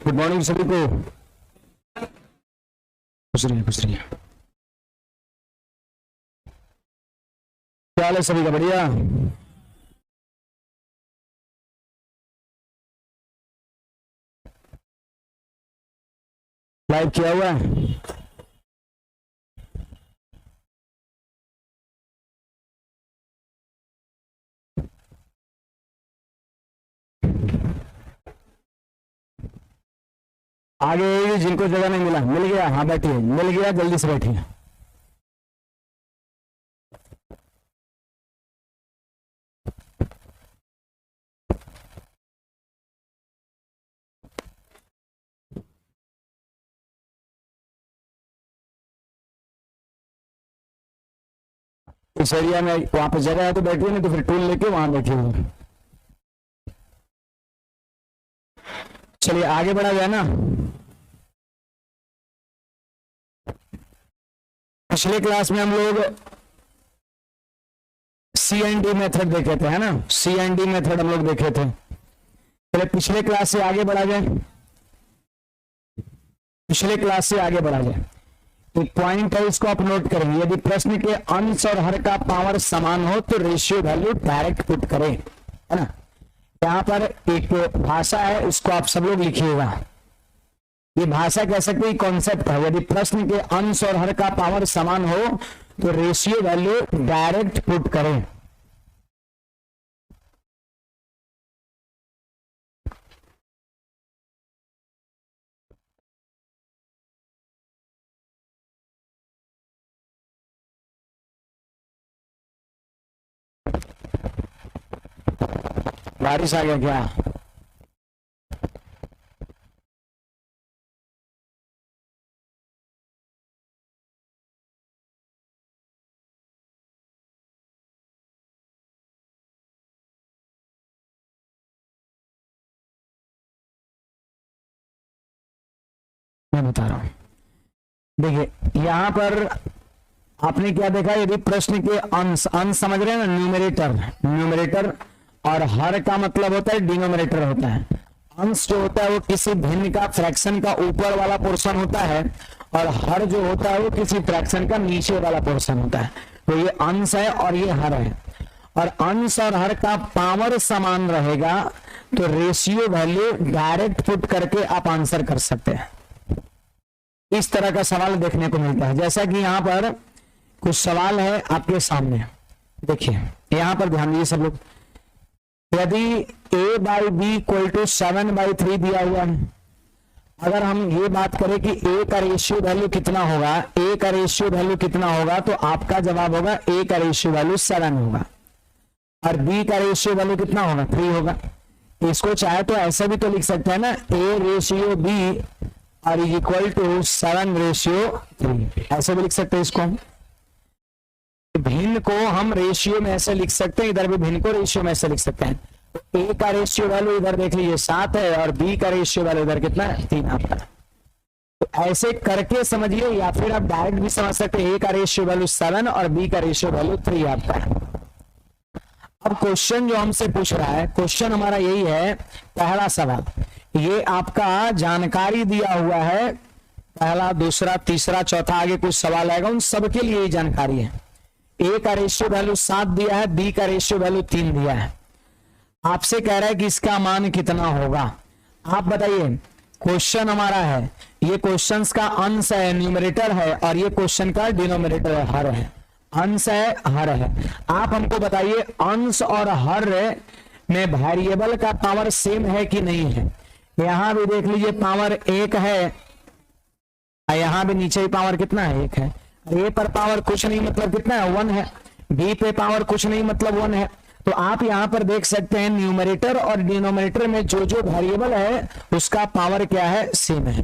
Good morning सभी को। खुश रहिए, खुश रहिए। क्या हाल है सभी का? बढ़िया। लाइव किया हुआ है? आगे जिनको जगह नहीं मिला, मिल गया? हाँ बैठिए, मिल गया, जल्दी से बैठिए। इस एरिया में वहां पे जगह है तो बैठिए, नहीं तो फिर टूल लेके वहां बैठिए। चलिए आगे बढ़ा जाए ना। पिछले क्लास में हम लोग CND मेथड देखे थे, है ना? CND मेथड हम लोग देखे थे। चलिए पिछले क्लास से आगे बढ़ा जाए। पिछले क्लास से आगे बढ़ा जाए। एक पॉइंट है, इसको आप नोट करेंगे। यदि प्रश्न के अंश और हर का पावर समान हो तो रेशियो वैल्यू डायरेक्ट पुट करें, है ना? यहाँ पर एक भाषा है, इसको आप सब लोग लिखिएगा। ये भाषा कह सकते हैं, कॉन्सेप्ट है। यदि प्रश्न के अंश और हर का पावर समान हो तो रेशियो वैल्यू डायरेक्ट पुट करें। बारिश आ गया क्या? मैं बता रहा हूं, देखिए यहां पर आपने क्या देखा? यदि प्रश्न के अंश, अंश समझ रहे हैं ना? न्यूमरेटर, न्यूमरेटर, और हर का मतलब होता है डिनोमिनेटर होता है। अंश जो होता है वो किसी भिन्न का, फ्रैक्शन का ऊपर वाला पोर्शन होता है, और हर जो होता है वो किसी फ्रैक्शन का नीचे वाला पोर्शन होता है। तो ये अंश है और ये हर है। और अंश और हर का पावर समान रहेगा तो रेशियो वैल्यू डायरेक्ट पुट करके आप आंसर कर सकते हैं। इस तरह का सवाल देखने को मिलता है। जैसा कि यहाँ पर कुछ सवाल है आपके सामने, देखिए यहां पर ध्यान दीजिए सब लोग। यदि a/b = 7/3 दिया हुआ है, अगर हम ये बात करें कि a का रेशियो वैल्यू कितना होगा, a का रेशियो वैल्यू कितना होगा, तो आपका जवाब होगा a का रेशियो वैल्यू 7 होगा, और b का रेशियो वैल्यू कितना होगा? 3 होगा। इसको चाहे तो ऐसे भी तो लिख सकते हैं ना, a/b और = 7/3, ऐसे भी लिख सकते हैं इसको। भिन्न को हम रेशियो में ऐसे लिख सकते हैं, इधर भी भिन्न को रेशियो में ऐसे लिख सकते हैं। तो a का रेशियो वैल्यू इधर देख लीजिए 7 है, और b का रेशियो वैल्यू इधर कितना है? 3 आपका। तो ऐसे करके समझिए, या फिर आप डायरेक्ट भी समझ सकते हैं, a का रेशियो वैल्यू 7 और b का रेशियो वैल्यू 3 आपका है। अब क्वेश्चन जो हमसे पूछ रहा है, क्वेश्चन हमारा यही है, पहला सवाल, ये आपका जानकारी दिया हुआ है, पहला, दूसरा, तीसरा, चौथा, आगे कुछ सवाल आएगा, उन सबके लिए ये जानकारी है। a का रेशियो वैल्यू 7 दिया है, b का रेशियो वैल्यू 3 दिया है। आपसे कह रहा है कि इसका मान कितना होगा। आप बताइए, क्वेश्चन हमारा है, ये क्वेश्चंस का अंश है, न्यूमरेटर है, और ये क्वेश्चन का डिनोमिनेटर है, हर है। अंश है, हर है। आप हमको बताइए अंश और हर में वेरिएबल का पावर सेम है कि नहीं है? यहां भी देख लीजिए पावर 1 है, यहां भी नीचे ही पावर कितना है? 1 है। ए पर पावर कुछ नहीं मतलब कितना है? 1 है। बी पे पावर कुछ नहीं मतलब 1 है। तो आप यहां पर देख सकते हैं न्यूमरेटर और डिनोमिनेटर में जो जो वेरिएबल है उसका पावर क्या है? सेम है।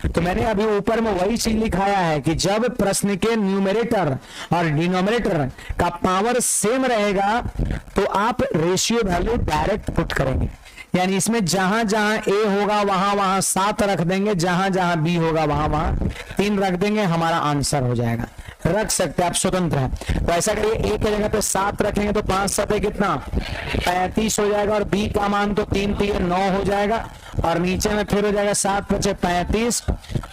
तो मैंने अभी ऊपर में वही चीज लिखाया है कि जब प्रश्न के न्यूमरेटर और डिनोमिनेटर का पावर सेम रहेगा तो आप रेशियो वैल्यू डायरेक्ट पुट करेंगे। यानी इसमें जहां जहां ए होगा वहां वहां 7 रख देंगे, जहां जहां बी होगा वहां वहां 3 रख देंगे, हमारा आंसर हो जाएगा। रख सकते हैं, आप स्वतंत्र हैं। तो ऐसा करिए, ए की जगह पे 7 रखेंगे तो 5 7 कितना 35 हो जाएगा, और बी का मान तो 3 3 9 हो जाएगा, और नीचे में फिर हो जाएगा 7 5 35,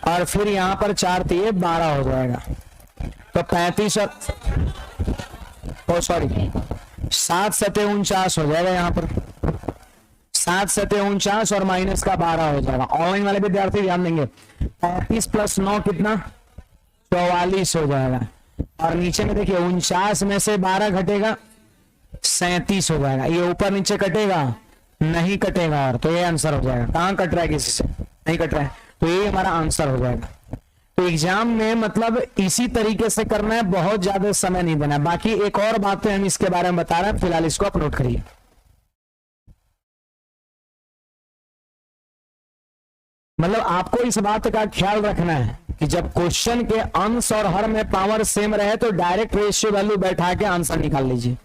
और फिर यहाँ पर 4 3 12 हो जाएगा। तो 35 और सॉरी 7 7 49 हो जाएगा, यहाँ पर 7 7 49 और माइनस का 12 हो जाएगा। ऑनलाइन वाले विद्यार्थी ध्यान देंगे, 35 प्लस 9 कितना 44 हो जाएगा, और नीचे में देखिए 49 में से 12 घटेगा 37 हो जाएगा। ये ऊपर नीचे कटेगा नहीं कटेगा, और तो ये आंसर हो जाएगा। कहाँ कट रहा है, किसी से नहीं कट रहा है, तो ये हमारा आंसर हो जाएगा। तो एग्जाम में मतलब इसी तरीके से करना है, बहुत ज्यादा समय नहीं देना है। बाकी एक और बात है, हम इसके बारे में बता रहे हैं, फिलहाल इसको अपलोड करिए। मतलब आपको इस बात का ख्याल रखना है कि जब क्वेश्चन के अंश और हर में पावर सेम रहे तो डायरेक्ट रेशियो वैल्यू बैठा के आंसर निकाल लीजिए।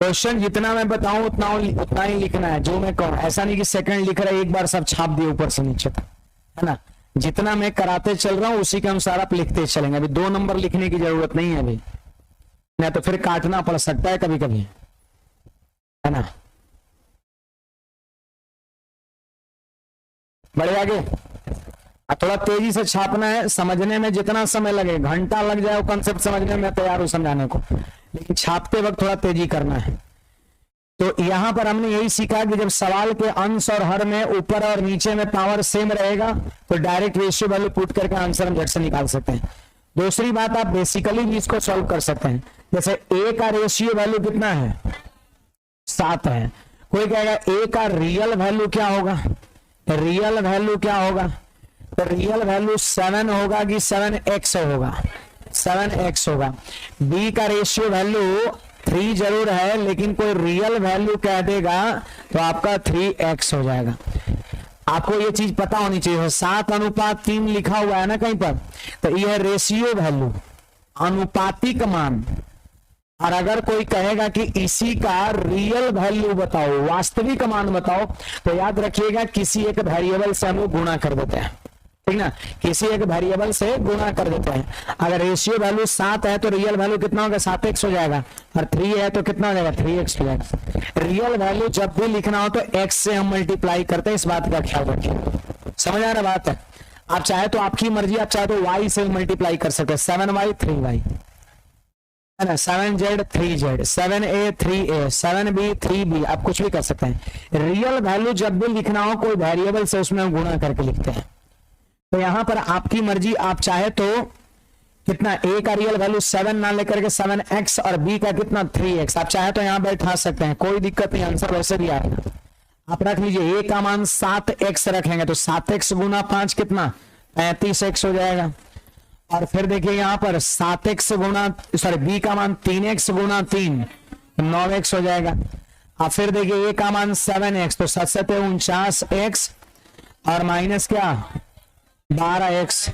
क्वेश्चन जितना मैं बताऊं उतना ही लिखना है, जो मैं कहूं। ऐसा नहीं कि सेकंड लिख रहा है एक बार सब छाप दिए ऊपर से नीचे तक, है ना। जितना मैं कराते चल रहा हूं उसी के अनुसार आप लिखते चलेंगे। अभी 2 नंबर लिखने की जरूरत नहीं है अभी, नहीं तो फिर काटना पड़ सकता है कभी कभी, है ना। बढ़े आगे, थोड़ा तेजी से छापना है। समझने में जितना समय लगे, घंटा लग जाए वो कंसेप्ट समझने में, तैयार हूं समझाने को, लेकिन छापते वक्त थोड़ा तेजी करना है। तो यहां पर हमने यही सीखा कि जब सवाल के अंश और हर में ऊपर और नीचे में पावर सेम रहेगा तो डायरेक्ट रेशियो वैल्यू पुट करके आंसर हम झट से निकाल सकते हैं। दूसरी बात, आप बेसिकली भी इसको सॉल्व कर सकते हैं। जैसे ए का रेशियो वैल्यू कितना है 7 है, कोई कहेगा ए का रियल वैल्यू क्या होगा, रियल वैल्यू क्या होगा, तो रियल वैल्यू 7 होगा कि 7x होगा, 7x होगा। बी का रेशियो वैल्यू 3 जरूर है, लेकिन कोई रियल वैल्यू कह देगा तो आपका 3x हो जाएगा। आपको ये चीज पता होनी चाहिए। 7:3 लिखा हुआ है ना कहीं पर, तो यह रेशियो वैल्यू, अनुपातिक मान। और अगर कोई कहेगा कि इसी का रियल वैल्यू बताओ, वास्तविक मान बताओ, तो याद रखिएगा किसी एक वेरिएबल से हम लोग गुणा कर देते हैं, ठीक ना, किसी एक वेरिएबल से गुणा कर देते हैं। अगर रेशियो वैल्यू 7 है तो रियल वैल्यू कितना होगा 7x हो जाएगा, और 3 है तो कितना हो जाएगा 3x हो जाएगा। रियल वैल्यू जब भी लिखना हो तो x से हम मल्टीप्लाई करते हैं, इस बात का ख्याल रखिए। समझ आ रहा बात है। आप चाहे तो आपकी मर्जी, आप चाहे तो y से मल्टीप्लाई कर सकते हैं, 7y 3y, है ना, 7z 3z, 7a 3a, 7b 3b, आप कुछ भी कर सकते हैं। रियल वैल्यू जब भी लिखना हो कोई वेरिएबल से, उसमें हम गुणा करके लिखते हैं। तो यहां पर आपकी मर्जी, आप चाहे तो कितना a का रियल वैल्यू 7 ना लेकर के 7x, और b का कितना 3x, आप चाहे तो यहां बैठा सकते हैं, कोई दिक्कत नहीं, आंसर वैसे भी आएगा। आप रख लीजिए a का मान 7x रखेंगे तो 7x गुना 5 कितना 35x हो जाएगा। और फिर देखिए यहां पर 7x गुना b का मान 3x गुना 3 9x हो जाएगा। और फिर देखिए a का मान 7x, तो 7 7 49x, और माइनस क्या 12x,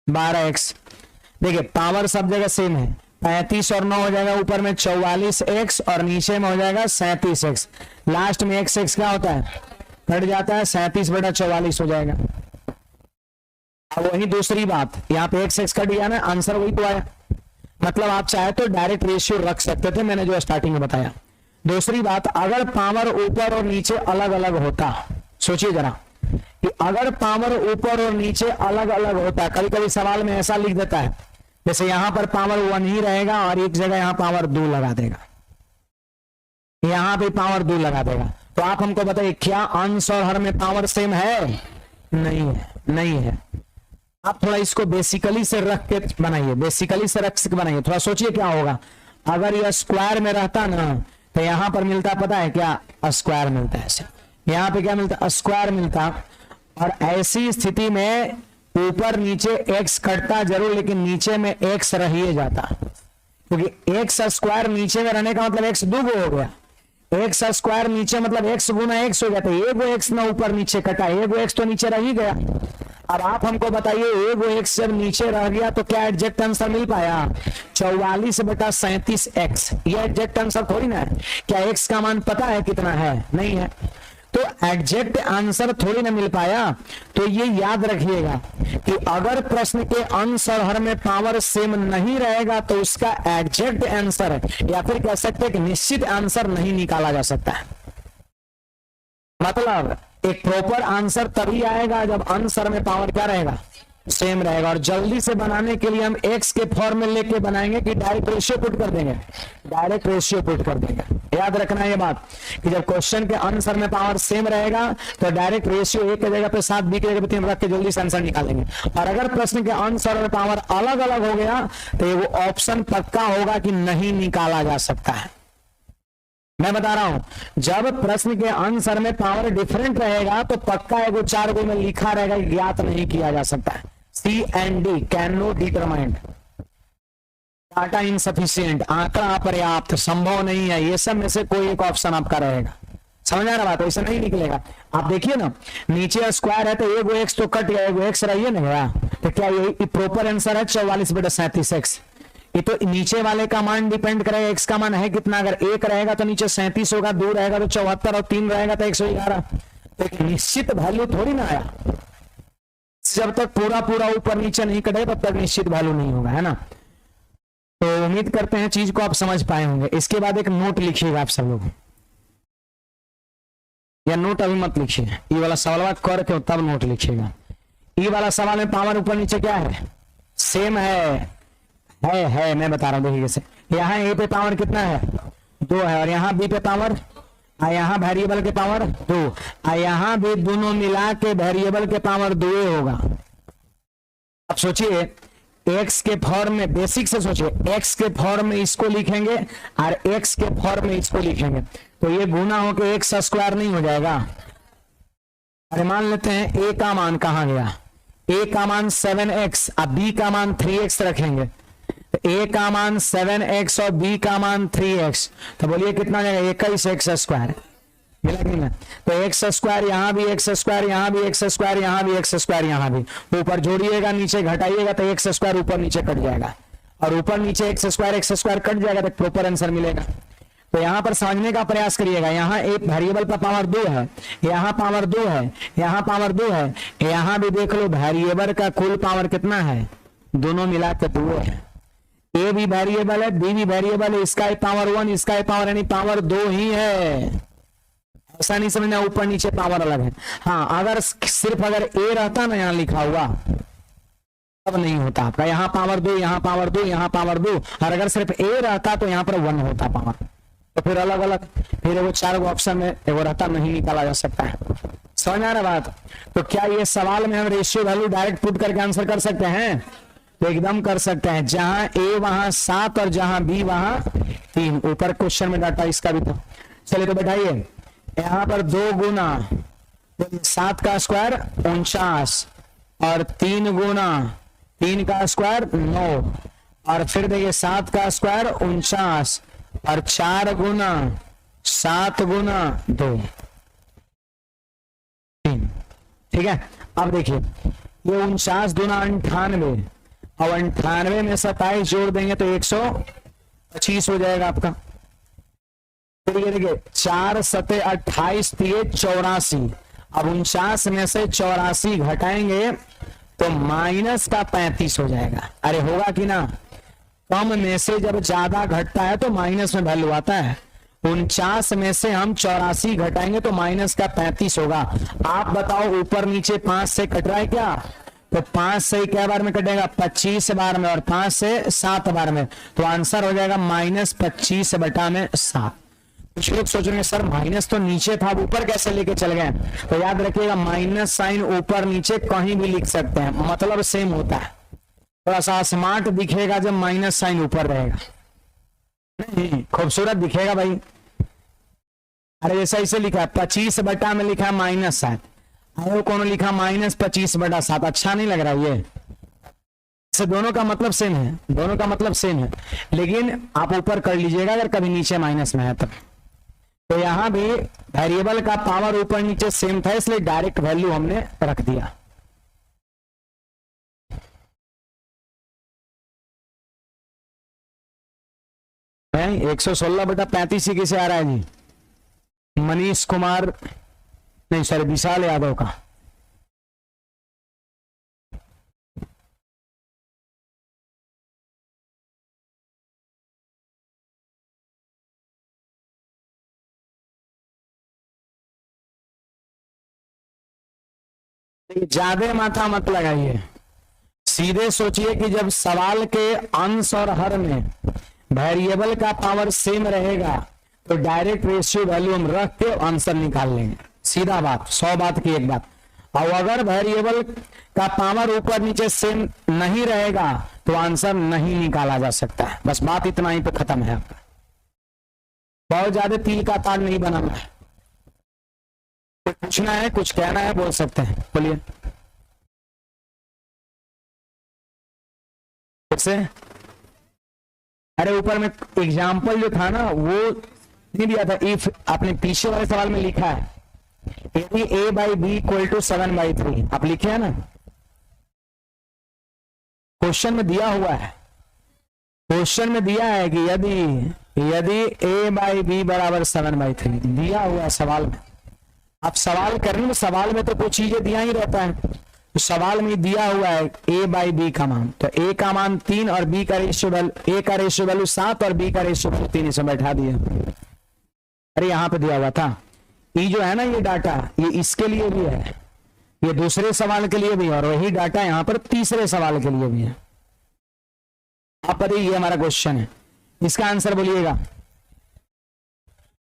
12x। देखिए पावर सब जगह सेम है, 35 और 9 हो जाएगा, ऊपर में 44x और नीचे में हो जाएगा 37x। लास्ट में x क्या होता है, कट जाता है, 37/44 हो जाएगा। अब वही दूसरी बात, यहाँ पे x कट गया ना, आंसर वही तो आया। मतलब आप चाहे तो डायरेक्ट रेशियो रख सकते थे, मैंने जो स्टार्टिंग में बताया। दूसरी बात, अगर पावर ऊपर और नीचे अलग अलग होता, सोचिए जरा कि अगर पावर ऊपर और नीचे अलग अलग होता, कभी कभी सवाल में ऐसा लिख देता है, जैसे यहां पर पावर 1 ही रहेगा और एक जगह यहां पावर 2 लगा देगा, यहां पे पावर 2 लगा देगा, तो आप हमको बताइए क्या अंश और हर में पावर सेम है? नहीं है, नहीं है। आप थोड़ा इसको बेसिकली से रख के बनाइए, बेसिकली से रख के बनाइए, थोड़ा सोचिए क्या होगा। अगर यह स्क्वायर में रहता ना तो यहां पर मिलता, पता है क्या, स्क्वायर मिलता है, ऐसे यहाँ पे क्या मिलता, स्क्वायर मिलता। और ऐसी स्थिति में ऊपर नीचे x कटता जरूर, लेकिन नीचे में x रह ही जाता, क्योंकि x स्क्वायर नीचे में रहने का मतलब x दुगो हो गया, x स्क्वायर नीचे मतलब x गुना x हो जाता है। एगो x ना ऊपर नीचे कटा, एगो x तो नीचे रह ही गया। अब आप हमको बताइए एक वो x जब नीचे रह गया तो क्या एग्जैक्ट आंसर मिल पाया? 44/37x। ये एग्जैक्ट आंसर थोड़ी ना है। क्या x का मान पता है कितना है? नहीं है, तो एग्जैक्ट आंसर थोड़ी ना मिल पाया। तो ये याद रखिएगा कि अगर प्रश्न के अंश और हर में पावर सेम नहीं रहेगा तो उसका एग्जैक्ट आंसर या फिर कह सकते हैं कि निश्चित आंसर नहीं निकाला जा सकता है। मतलब एक प्रॉपर आंसर तभी आएगा जब अंश और में पावर क्या रहेगा? सेम रहेगा। और जल्दी से बनाने के लिए हम x के फॉर्म में लेके बनाएंगे कि डायरेक्ट रेशियो पुट कर देंगे? डायरेक्ट रेशियो पुट कर देंगे। याद रखना ये बात कि जब क्वेश्चन के आंसर में पावर सेम रहेगा तो डायरेक्ट रेशियो एक की जगह पे 7, बी की जगह पे 3 रख के जल्दी से आंसर निकालेंगे। और अगर प्रश्न के आंसर में पावर अलग अलग हो गया तो वो ऑप्शन पक्का होगा कि नहीं निकाला जा सकता है। मैं बता रहा हूं जब प्रश्न के आंसर में पावर डिफरेंट रहेगा तो पक्का है वो 4 गो में लिखा रहेगा ज्ञात नहीं किया जा सकता है। C and D can not determined, data insufficient, आंकड़ा अपर्याप्त, संभव नहीं है, ये सब में से कोई एक ऑप्शन आपका रहेगा। समझ आ रहा बात? ऐसा नहीं निकलेगा। आप देखिए ना नीचे स्क्वायर है तो एगो एक्स तो कट गया, एगो एक्स रहिए ना गया, तो क्या यही प्रॉपर आंसर है 44/37x? ये तो नीचे वाले का मान डिपेंड करेगा, x का मान है कितना। अगर 1 रहेगा तो नीचे 37 होगा, 2 रहेगा तो 74 और 3 रहेगा तो 111। तो एक निश्चित वैल्यू थोड़ी ना आया। जब तक पूरा पूरा ऊपर नीचे नहीं कटे तब तक निश्चित वैल्यू नहीं होगा, है ना। तो उम्मीद करते हैं चीज को आप समझ पाए होंगे। इसके बाद एक नोट लिखिएगा आप सब लोग, या नोट अभी मत लिखिए, ये वाला सवाल करके तब नोट लिखिएगा। ये वाला सवाल में पावर ऊपर नीचे क्या है? सेम है। मैं बता रहा हूं देखिए कैसे। यहाँ ए पे पावर कितना है? 2 है, और यहाँ बी पे पावर, यहाँ वेरिएबल के पावर 2, यहाँ भी दोनों मिला के वेरिएबल के पावर 2 होगा। अब सोचिए x के फॉर्म में, बेसिक से सोचिए, x के फॉर्म में इसको लिखेंगे और x के फॉर्म में इसको लिखेंगे तो ये गुना होकर x स्क्वायर नहीं हो जाएगा? अरे मान लेते हैं a का मान कहाँ गया? a का मान 7x, अब b का मान 3x रखेंगे। a का मान 7x और b का मान 3x, तो बोलिए कितना जाएगा? 21x स्क्वायर मिला कि नहीं? तो एक्स स्क्वायर यहाँ भी, एक्स स्क्वायर यहाँ भी, एक्स स्क्वायर यहाँ भी, एक्स स्क्वायर यहाँ भी, ऊपर जोड़िएगा नीचे घटाइएगा तो एक्स स्क्वायर ऊपर नीचे कट जाएगा, और ऊपर नीचे एक्स स्क्वायर कट जाएगा तो प्रॉपर आंसर मिलेगा। तो यहाँ पर समझने का प्रयास करिएगा। यहाँ एक वेरिएबल पर पावर 2 है, यहाँ पावर 2 है, यहाँ पावर 2 है, यहाँ भी देख लो वेरिएबल का कुल पावर कितना है? दोनों मिला के 2 है। ए भी वेरिएबल है, बी भी वेरिएबल है, इसका पावर 1, इसका पावर यानी पावर 2 ही है। ऐसा नहीं समझना ऊपर नीचे पावर अलग है। हाँ, अगर सिर्फ अगर ए रहता ना यहाँ लिखा हुआ तब नहीं होता आपका। यहाँ पावर 2, यहाँ पावर 2, यहाँ पावर 2, और अगर सिर्फ ए रहता तो यहाँ पर 1 होता पावर। तो फिर अलग अलग, फिर वो 4 ऑप्शन में वो रहता, नहीं निकाला जा सकता है। समझ आ रहा बात? तो क्या ये सवाल में हम रेशियो वैल्यू डायरेक्ट पुट करके आंसर कर सकते हैं? तो एकदम कर सकते हैं। जहां ए वहां 7 और जहां बी वहां 3। ऊपर क्वेश्चन में डाटा इसका भी था। चलिए तो बैठाइए, यहाँ पर 2 गुना 7 का स्क्वायर 49 और 3 गुना 3 का स्क्वायर 9, और फिर देखिए 7 का स्क्वायर 49 और 4 गुना 7 गुना 2 3। ठीक है, अब देखिए ये 49 गुना 98, और 98 में 27 जोड़ देंगे तो 125 हो जाएगा आपका। फिर ये देखिए 4 7 28 दिए 84, अब 49 में से 84 घटाएंगे तो माइनस का 35 हो जाएगा। अरे होगा कि ना? कम में से जब ज्यादा घटता है तो माइनस में वैल्यू आता है। 49 में से हम 84 घटाएंगे तो माइनस का 35 होगा। आप बताओ ऊपर नीचे 5 से कट रहा है क्या? तो 5 से क्या बार में कटेगा? 25 बार में, और 5 से 7 बार में, तो आंसर हो जाएगा -25/7। कुछ लोग सोच रहे हैं सर माइनस तो नीचे था, अब ऊपर कैसे लेके चल गए? तो याद रखिएगा माइनस साइन ऊपर नीचे कहीं भी लिख सकते हैं, मतलब सेम होता है। थोड़ा सा स्मार्ट दिखेगा जब माइनस साइन ऊपर रहेगा, नहीं खूबसूरत दिखेगा भाई। अरे जैसा इसे लिखा है 25 बटा में लिखा है माइनस साइन, आयो कौन लिखा -25/7, अच्छा नहीं लग रहा ये। से दोनों का मतलब सेम है, दोनों का मतलब सेम है, लेकिन आप ऊपर कर लीजिएगा अगर कभी नीचे माइनस में है तब। तो यहां भी वेरिएबल का पावर ऊपर नीचे सेम था, इसलिए डायरेक्ट वैल्यू हमने रख दिया। हैं 116/35 ही किसे आ रहा है जी? मनीष कुमार, नहीं सॉरी, विशाल यादव का। ज्यादा माथा मत लगाइए, सीधे सोचिए कि जब सवाल के अंश और हर में वेरिएबल का पावर सेम रहेगा तो डायरेक्ट रेशियो वैल्यू हम रख के आंसर निकाल लेंगे। सीधा बात, 100 बात की एक बात। और अगर वेरिएबल का पावर ऊपर नीचे सेम नहीं रहेगा तो आंसर नहीं निकाला जा सकता है। बस बात इतना ही पे खत्म है आपका। बहुत ज्यादा तिल का तार नहीं बनाना है। कुछ पूछना है, कुछ कहना है, बोल सकते हैं, बोलिए। से अरे ऊपर में एग्जाम्पल जो था ना वो नहीं दिया था। इफ आपने पीछे वाले सवाल में लिखा है यदि a/b = 7/3, आप लिखे है ना, क्वेश्चन में दिया हुआ है। क्वेश्चन में दिया है कि यदि a/b = 7/3 दिया हुआ है सवाल में। आप सवाल करने में, सवाल में तो कुछ चीजें दिया ही रहता है। तो सवाल में दिया हुआ है a/b का मान, तो a का मान 3 और b का रेशियो वैल्यू, a का रेशियो वैल्यू 7 और b का रेशियो वैल्यू 3, इसे बैठा दिया। अरे यहां पे दिया हुआ था ये जो है ना, ये डाटा ये इसके लिए भी है, ये दूसरे सवाल के लिए भी, और वही डाटा यहां पर तीसरे सवाल के लिए भी है। आप पर ये हमारा क्वेश्चन है, इसका आंसर बोलिएगा।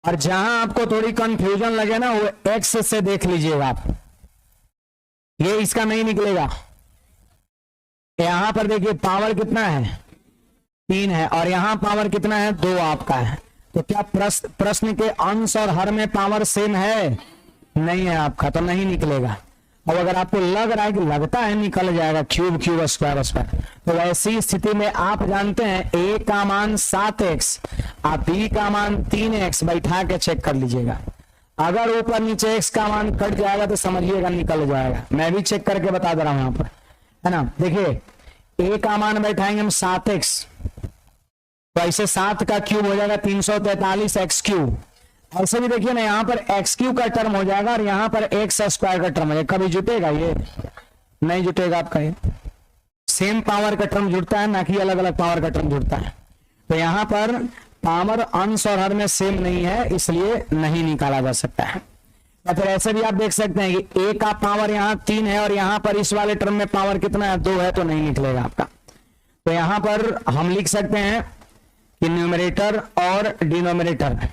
और जहां आपको थोड़ी कंफ्यूजन लगे ना वो एक्स से देख लीजिएगा आप, ये इसका नहीं निकलेगा। यहां पर देखिए पावर कितना है, 3 है, और यहां पावर कितना है, 2 आपका है। तो क्या प्रश्न के अंश और हर में पावर सेम है? नहीं है आपका, तो नहीं निकलेगा। और अगर आपको लग रहा है कि लगता है निकल जाएगा क्यूब स्क्वायर, तो ऐसी स्थिति में आप जानते हैं a का मान 7x और b का मान 3x बैठा के चेक कर लीजिएगा। अगर ऊपर नीचे x का मान कट जाएगा तो समझिएगा निकल जाएगा। मैं भी चेक करके बता दे रहा हूं यहां पर, है ना। देखिए a का मान बैठाएंगे हम 7x, तो ऐसे 7 का क्यूब हो जाएगा 343 x क्यूब। ऐसे भी देखिए ना, यहाँ पर एक्स क्यू का टर्म हो जाएगा और यहाँ पर एक्स स्क्वायर का टर्म हो जाएगा। कभी जुटेगा? ये नहीं जुटेगा आपका। ये सेम पावर का टर्म जुड़ता है, ना कि अलग अलग पावर का टर्म जुड़ता है। तो यहाँ पर पावर अंश और हर में सेम नहीं है, इसलिए नहीं निकाला जा सकता है। या फिर ऐसे भी आप देख सकते हैं कि ए का पावर यहाँ 3 है और यहाँ पर इस वाले टर्म में पावर कितना है, 2 है, तो नहीं निकलेगा आपका। तो यहाँ पर हम लिख सकते हैं कि न्यूमरेटर और डिनोमिनेटर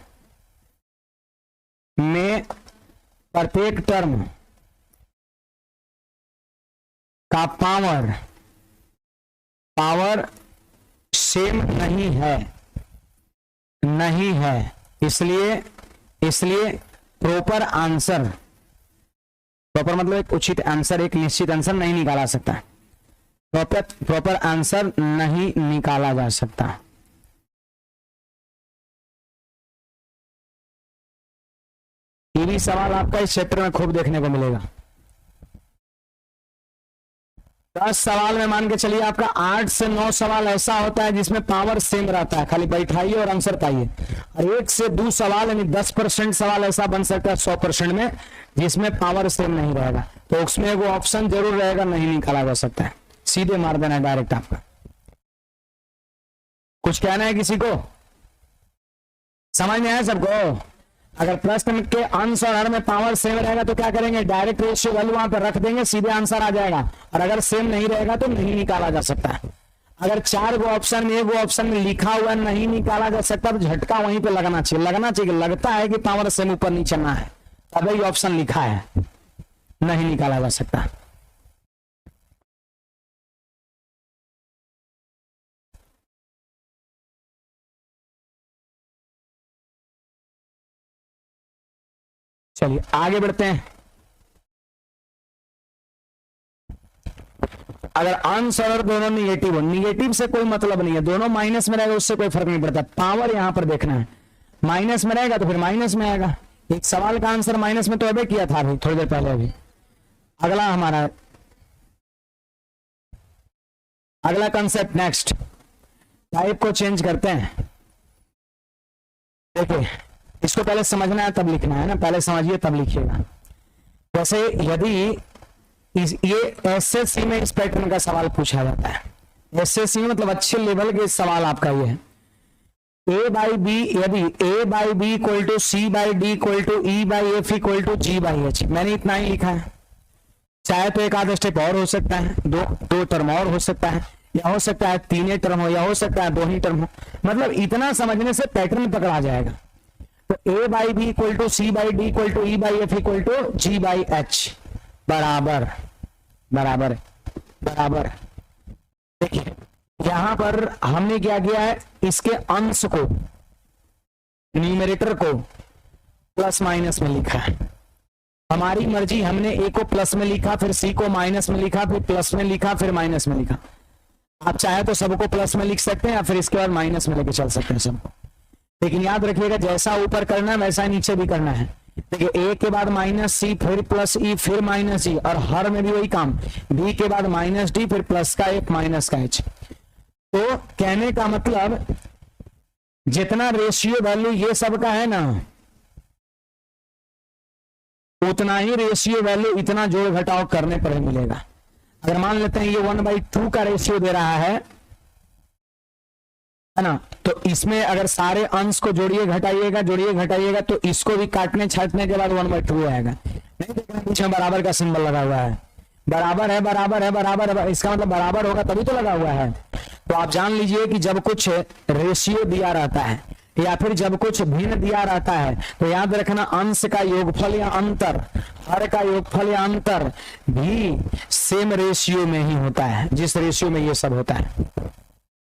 में प्रत्येक टर्म का पावर सेम नहीं है, इसलिए प्रॉपर आंसर, प्रॉपर मतलब एक उचित आंसर, एक निश्चित आंसर नहीं निकाला सकता। प्रॉपर आंसर नहीं निकाला जा सकता। ये भी सवाल आपका इस क्षेत्र में खूब देखने को मिलेगा। 10 सवाल में मान के चलिए आपका 8 से 9 सवाल ऐसा होता है जिसमें पावर सेम रहता है, खाली बैठाइए और आंसर पाइए। और 1 से 2 सवाल यानी 10% सवाल ऐसा बन सकता है 100% में जिसमें पावर सेम नहीं रहेगा, तो उसमें वो ऑप्शन जरूर रहेगा, नहीं निकाला जा सकता है। सीधे मार देना है डायरेक्ट आपका। कुछ कहना है किसी को? समझ में आया सबको? अगर प्रश्न के अंश और हर में पावर सेम रहेगा तो क्या करेंगे, डायरेक्ट रेशियो वैल्यू वहां पर रख देंगे, सीधे आंसर आ जाएगा। और अगर सेम नहीं रहेगा तो नहीं निकाला जा सकता है। अगर 4 गो ऑप्शन में 1 गो ऑप्शन में लिखा हुआ नहीं निकाला जा सकता तो झटका वहीं पे लगना चाहिए। लगता है कि पावर सेम ऊपर नीचे ना है, तब ही ऑप्शन लिखा है, नहीं निकाला जा सकता। चलिए आगे बढ़ते हैं। अगर अंश और दोनों निगेटिव हो, निगेटिव से कोई मतलब नहीं है, दोनों माइनस में रहेगा उससे कोई फर्क नहीं पड़ता। पावर यहां पर देखना है, माइनस में रहेगा तो फिर माइनस में आएगा। एक सवाल का आंसर माइनस में तो अभी किया था अभी थोड़ी देर पहले। अभी अगला कंसेप्ट, नेक्स्ट टाइप को चेंज करते हैं। देखिए इसको पहले समझना है तब लिखना है ना, पहले समझिए तब लिखिएगा। जैसे यदि ये एसएससी में इस पैटर्न का सवाल पूछा जाता है, एसएससी में मतलब अच्छे लेवल के सवाल आपका ये है, ए बाई बी, यदि A by B equal to C by D equal to E by F equal to G by H, मैंने इतना ही लिखा है। चाहे तो एक आधा स्टेप और हो सकता है, दो टर्म और हो सकता है, या हो सकता है 3 टर्म हो, या हो सकता है 2 ही टर्म हो, मतलब इतना समझने से पैटर्न पकड़ा जाएगा। तो A by B equal to C by D equal to E by F equal to G by H बराबर बराबर बराबर। देखिए यहां पर हमने क्या किया है, इसके अंश को, न्यूमरेटर को प्लस माइनस में लिखा है। हमारी मर्जी, हमने ए को प्लस में लिखा, फिर सी को माइनस में लिखा, फिर प्लस में लिखा, फिर माइनस में लिखा। आप चाहे तो सबको प्लस में लिख सकते हैं या फिर इसके बाद माइनस में लेके चल सकते हैं सबको, लेकिन याद रखिएगा जैसा ऊपर करना है वैसा नीचे भी करना है। देखिए ए के बाद माइनस सी, फिर प्लस ई, फिर माइनस ई, और हर में भी वही काम, बी के बाद माइनस डी, फिर प्लस का एफ माइनस का एच। तो कहने का मतलब जितना रेशियो वैल्यू ये सब का है ना, उतना ही रेशियो वैल्यू इतना जोड़ घटाव करने पर ही मिलेगा। अगर मान लेते हैं ये 1/2 का रेशियो दे रहा है ना, तो इसमें अगर सारे अंश को जोड़िए घटाइएगा तो इसको भी काटने छाटने के बाद 1/2 आएगा। नहीं देखना बीच में बराबर का सिंबल लगा हुआ है, बराबर है बराबर है बराबर है, इसका मतलब बराबर होगा तभी तो लगा हुआ है। तो आप जान लीजिए कि जब कुछ रेशियो दिया रहता है या फिर जब कुछ भिन्न दिया रहता है तो याद रखना अंश का योगफल या अंतर, हर का योगफल या अंतर भी सेम रेशियो में ही होता है, जिस रेशियो में ये सब होता है।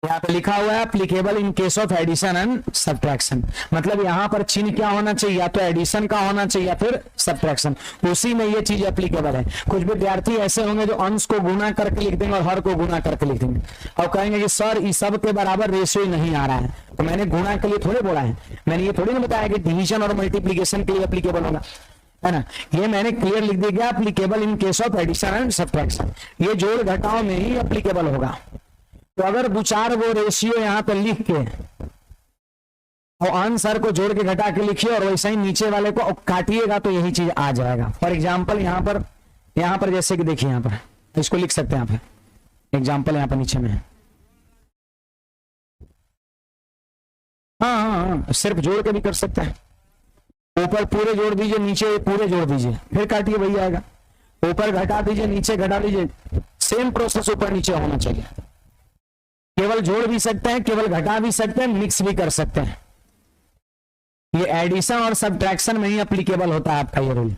यहाँ पे लिखा हुआ है applicable in case of addition and subtraction, मतलब यहाँ पर चिन्ह क्या होना चाहिए, या तो एडिशन का होना चाहिए या फिर सब्ट्रैक्शन, उसी में ये चीज एप्लीकेबल है। कुछ विद्यार्थी ऐसे होंगे जो अंश को गुना करके लिख देंगे और हर को गुना करके लिख देंगे और कहेंगे कि सर इस सब के बराबर रेशियो नहीं आ रहा है। तो मैंने गुना के लिए थोड़े बोला है, मैंने ये थोड़ी ना बताया कि डिवीजन और मल्टीप्लीकेशन के लिए एप्लीकेबल होगा, है ना। ये मैंने क्लियर लिख दिया applicable in case of addition and subtraction, ये जोड़ घटाव में ही एप्लीकेबल होगा। तो अगर दो चार वो रेशियो यहां पर लिख के और आंसर को जोड़ के घटा के लिखिए और वैसे ही नीचे वाले को काटिएगा तो यही चीज आ जाएगा। फॉर एग्जांपल यहां पर जैसे कि देखिए यहां पर इसको लिख सकते हैं आप, एग्जांपल यहां पर नीचे में है। हाँ, सिर्फ जोड़ के भी कर सकते हैं, ऊपर पूरे जोड़ दीजिए नीचे पूरे जोड़ दीजिए फिर काटिए वही आएगा, ऊपर घटा दीजिए नीचे घटा दीजिए, सेम प्रोसेस ऊपर नीचे होना चाहिए। केवल जोड़ भी सकते हैं, केवल घटा भी सकते हैं, मिक्स भी कर सकते हैं। ये एडिशन और सब्ट्रैक्शन में ही एप्लीकेबल होता है आपका ये रूल।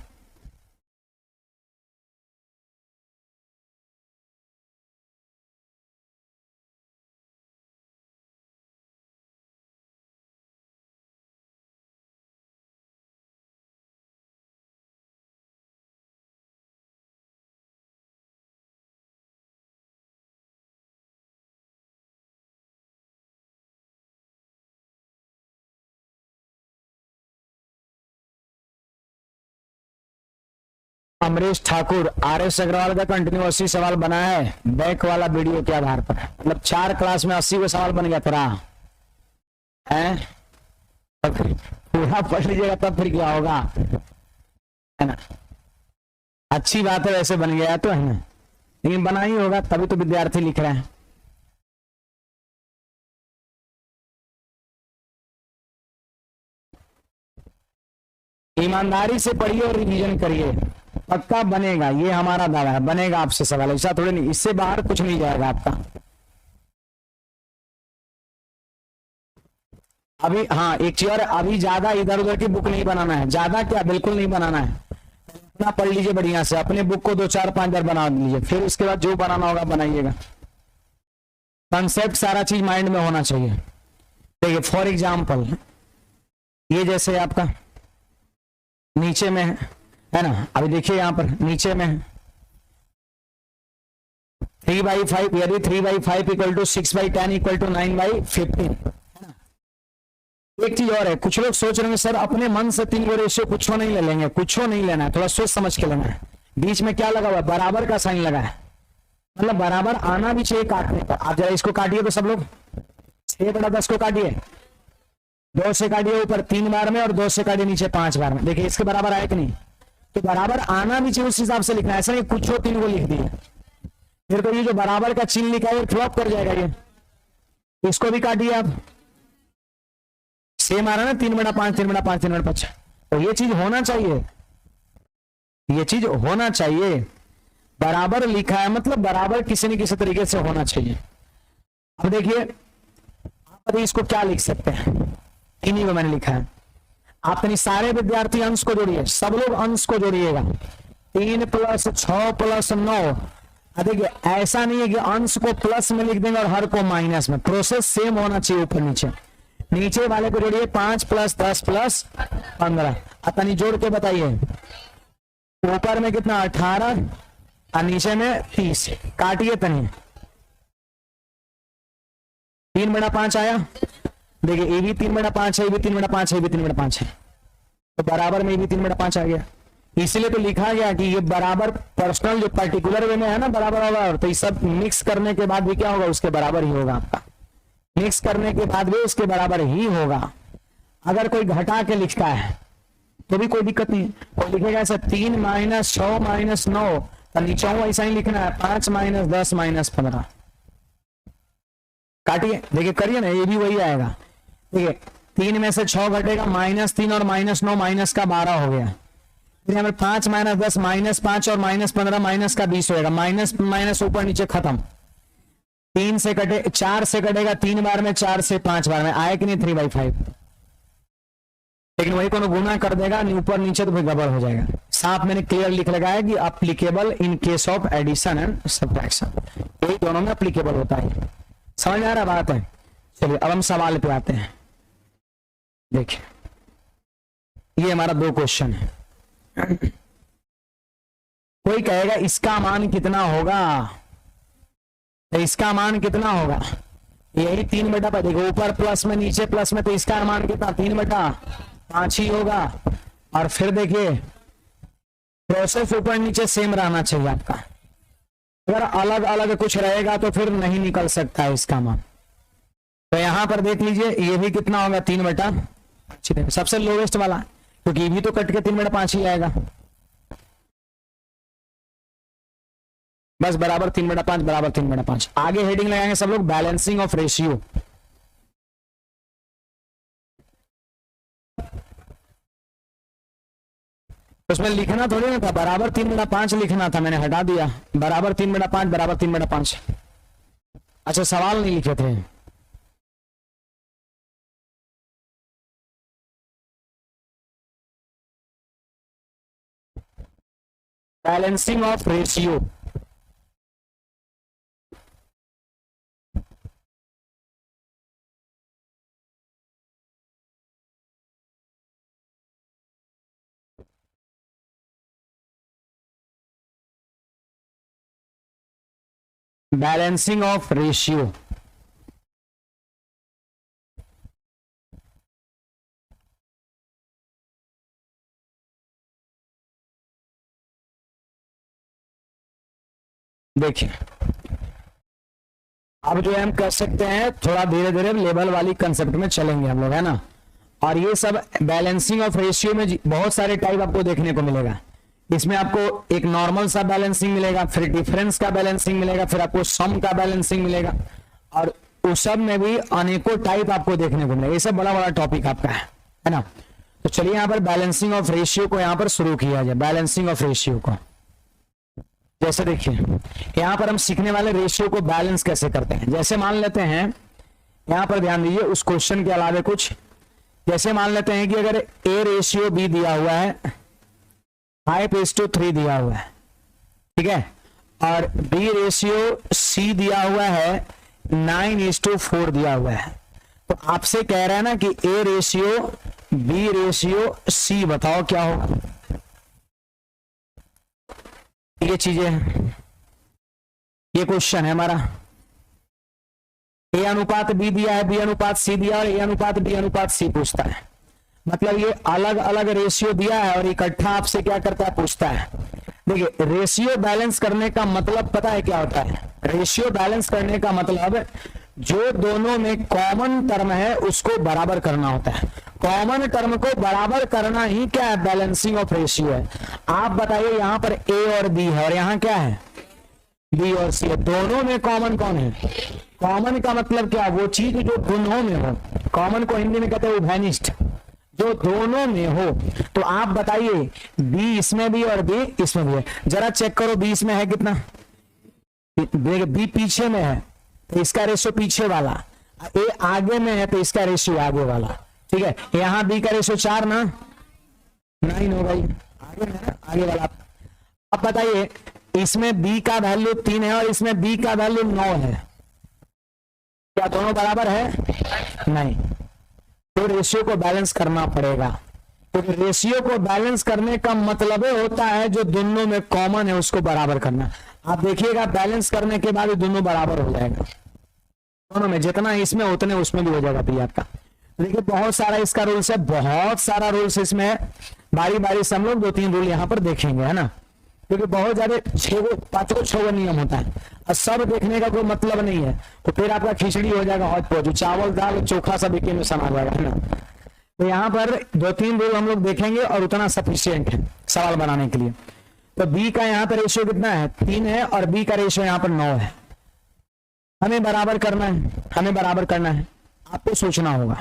अमरीश ठाकुर, आर.एस. अग्रवाल का कंटिन्यू 80 सवाल बना है बैक वाला वीडियो के आधार पर, मतलब 4 क्लास में 80 को सवाल बन गया तेरा है, पूरा पढ़ लीजिएगा तब फिर क्या होगा, है ना। अच्छी बात है वैसे बन गया तो, है ना, लेकिन बना ही होगा तभी तो विद्यार्थी लिख रहे हैं। ईमानदारी से पढ़िए और रिवीजन करिए, पक्का बनेगा, ये हमारा दावा है, बनेगा आपसे सवाल, ऐसा थोड़ी नहीं, इससे बाहर कुछ नहीं जाएगा आपका। अभी हाँ एक चीज और, अभी ज्यादा इधर उधर की बुक नहीं बनाना है, ज्यादा क्या बिल्कुल नहीं बनाना है, अपना पढ़ लीजिए बढ़िया से, अपने बुक को 2 4 5 बार बना लीजिए, फिर उसके बाद जो बनाना होगा बनाइएगा। कंसेप्ट सारा चीज माइंड में होना चाहिए। देखिए फॉर एग्जाम्पल ये जैसे आपका नीचे में है ना, अभी देखिए यहां पर नीचे में 3/5, यदि 3/5 इक्वल टू 6/10 इक्वल टू 9/15। एक चीज और है, कुछ लोग सोच रहे हैं सर अपने मन से 3 को रेशियो कुछ नहीं ले लेंगे, कुछ नहीं लेना है, थोड़ा सोच समझ के लेना है। बीच में क्या लगा हुआ है, बराबर का साइन लगा है, मतलब बराबर आना भी चाहिए काटने पर। आप जरा इसको काटिए तो सब लोग 6/10 को काटिए, 2 से काटिए ऊपर 3 बार में और 2 से काटिए नीचे 5 बार में। देखिए इसके बराबर आया कि नहीं, तो बराबर आना भी चाहिए, उस हिसाब से लिखना है, ऐसा नहीं कुछ हो 3 को लिख दिया फिर तो ये जो बराबर का चिन्ह लिखा है ये फ्लॉप कर जाएगा। ये इसको भी काटिए आप, सेम आ रहा है ना 3/5 3/5 3/5, तो ये चीज होना चाहिए, ये चीज होना चाहिए। बराबर लिखा है मतलब बराबर किसी न किसी तरीके से होना चाहिए। अब देखिए आप इसको क्या लिख सकते हैं, इन्हीं में मैंने लिखा है, आप यानी सारे विद्यार्थी अंश को जोड़िए, सब लोग अंश को जोड़िएगा, 3 + 6 + 9। देखिए ऐसा नहीं है कि अंश को प्लस में लिख देंगे और हर को माइनस में, प्रोसेस सेम होना चाहिए ऊपर नीचे। नीचे वाले को जोड़िए 5 + 10 + 15, तनी जोड़ के बताइए, ऊपर में कितना 18 और नीचे में 30, काटिए तनी, 3/5 आया। देखिए ये भी 3/5 है, ये भी 3/5 है, ये भी 3/5 है, तो बराबर में ये भी 3/5 आ गया। इसलिए तो लिखा गया कि ये बराबर पर्सनल जो पर्टिकुलर वे में है ना बराबर होगा, तो ये सब मिक्स करने के बाद भी क्या होगा, उसके बराबर ही होगा, आपका मिक्स करने के बाद भी उसके बराबर ही होगा। अगर कोई घटा के लिखता है तो भी कोई दिक्कत नहीं है, कोई लिखेगा ऐसा 3 - 6 - 9, तो नीचे ऐसा ही लिखना है 5 - 10 - 15, काटिए देखिए करिए ना, ये भी वही आएगा। देखिए 3 में से 6 घटेगा, -3 और -9 माइनस का 12 हो गया, फिर यहाँ पर 5 - 10 -5 और -15 माइनस का 20 होगा, माइनस माइनस ऊपर नीचे खत्म। 3 से कटे 4 से कटेगा 3 बार में, 4 से 5 बार में, आए कि नहीं 3/5, लेकिन वही कोनो गुना कर देगा ऊपर नीचे तो फिर गड़बड़ हो जाएगा। साथ मैंने क्लियर लिख लगाया कि applicable in case of addition and subtraction, यही दोनों में अप्लीकेबल होता है। समझ में आ रहा बात है? चलिए अब हम सवाल पे आते हैं। देखिए ये हमारा 2 क्वेश्चन है। कोई कहेगा इसका मान कितना होगा, तो इसका मान कितना होगा, यही 3/5, देखो ऊपर प्लस में नीचे प्लस में, तो इसका मान कितना 3/5 ही होगा। और फिर देखिए प्रोसेस ऊपर नीचे सेम रहना चाहिए आपका, अगर अलग अलग कुछ रहेगा तो फिर नहीं निकल सकता है इसका मान। तो यहां पर देख लीजिए ये भी कितना होगा 3/5, सबसे लोवेस्ट वाला, क्योंकि ये भी तो कट के 3/5 ही आएगा, बस बराबर 3/5 बराबर 3/5। आगे हेडिंग लगाएंगे सब लोग बैलेंसिंग ऑफ रेशियो। उसमें लिखना थोड़ी ना था, बराबर 3/5 लिखना था, मैंने हटा दिया, बराबर 3/5 बराबर 3/5। अच्छा सवाल नहीं लिखे थे, balancing of ratio. Balancing of ratio, देखिए अब जो है हम कर सकते हैं, थोड़ा धीरे धीरे लेवल वाली कंसेप्ट में चलेंगे हम लोग, है ना। और ये सब बैलेंसिंग ऑफ रेशियो में बहुत सारे टाइप आपको देखने को मिलेगा। इसमें आपको एक नॉर्मल सा बैलेंसिंग मिलेगा, फिर डिफरेंस का बैलेंसिंग मिलेगा, फिर आपको सम का बैलेंसिंग मिलेगा, और उस सब में भी अनेकों टाइप आपको देखने को मिलेगा। ये सब बड़ा बड़ा टॉपिक आपका है ना। तो चलिए यहाँ पर बैलेंसिंग ऑफ रेशियो को यहाँ पर शुरू किया जाए। बैलेंसिंग ऑफ रेशियो को जैसे देखिए यहाँ पर हम सीखने वाले रेशियो को बैलेंस कैसे करते हैं। जैसे मान लेते हैं, यहाँ पर ध्यान दीजिए उस क्वेश्चन के अलावा कुछ, जैसे मान लेते हैं कि अगर ए रेशियो बी दिया हुआ है 5:3 दिया हुआ है, ठीक है, और बी रेशियो सी दिया हुआ है 9:4 दिया हुआ है, तो आपसे कह रहा है ना कि A ratio B ratio C बताओ क्या होगा। ये चीजें हैं, ये क्वेश्चन है हमारा। ए अनुपात बी दिया है, बी अनुपात सी दिया और ए अनुपात बी अनुपात सी पूछता है। मतलब ये अलग अलग रेशियो दिया है और इकट्ठा आपसे क्या करता है, पूछता है। देखिए रेशियो बैलेंस करने का मतलब पता है क्या होता है। रेशियो बैलेंस करने का मतलब जो दोनों में कॉमन टर्म है उसको बराबर करना होता है। कॉमन टर्म को बराबर करना ही क्या है, बैलेंसिंग ऑफ रेशियो है। आप बताइए यहां पर ए और बी है और यहां क्या है, बी और सी है, दोनों में कॉमन कौन है? कॉमन का मतलब क्या, वो चीज जो दोनों में हो। कॉमन को हिंदी में कहते हैं उभयनिष्ठ, जो दोनों में हो। तो आप बताइए बी इसमें भी और बी इसमें भी है, जरा चेक करो बी इसमें है कितना, बी पीछे में है तो इसका रेशियो पीछे वाला, ए आगे में है तो इसका रेशियो आगे वाला, ठीक है। यहां बी का रेशियो 4 ना 9 होगा, आगे में है आगे वाला। अब बताइए इसमें बी का वैल्यू 3 है और इसमें बी का वैल्यू 9 है, क्या दोनों बराबर है? नहीं। तो रेशियो को बैलेंस करना पड़ेगा, क्योंकि तो रेशियो को बैलेंस करने का मतलब होता है जो दोनों में कॉमन है उसको बराबर करना। आप देखिएगा बैलेंस करने के बाद दोनों बराबर हो जाएगा, दोनों में जितना इसमें उतने उसमें भी हो जाएगा पी आपका। देखिए बहुत सारा इसका रूल्स है, बहुत सारा रूल्स इसमें है, बारी बारी से हम लोग 2-3 रूल यहाँ पर देखेंगे, है ना, क्योंकि बहुत ज्यादा 5-6 नियम होता है और सब देखने का कोई मतलब नहीं है, तो फिर आपका खिचड़ी हो जाएगा हौज पौज, चावल दाल चोखा सब एक में समा जाएगा, है ना। तो यहाँ पर 2-3 रूल हम लोग देखेंगे और उतना सफिशियंट है सवाल बनाने के लिए। तो बी का यहाँ पर रेशियो कितना है, 3 है और बी का रेशियो यहाँ पर 9 है। हमें बराबर करना है, हमें बराबर करना है, आपको सोचना होगा,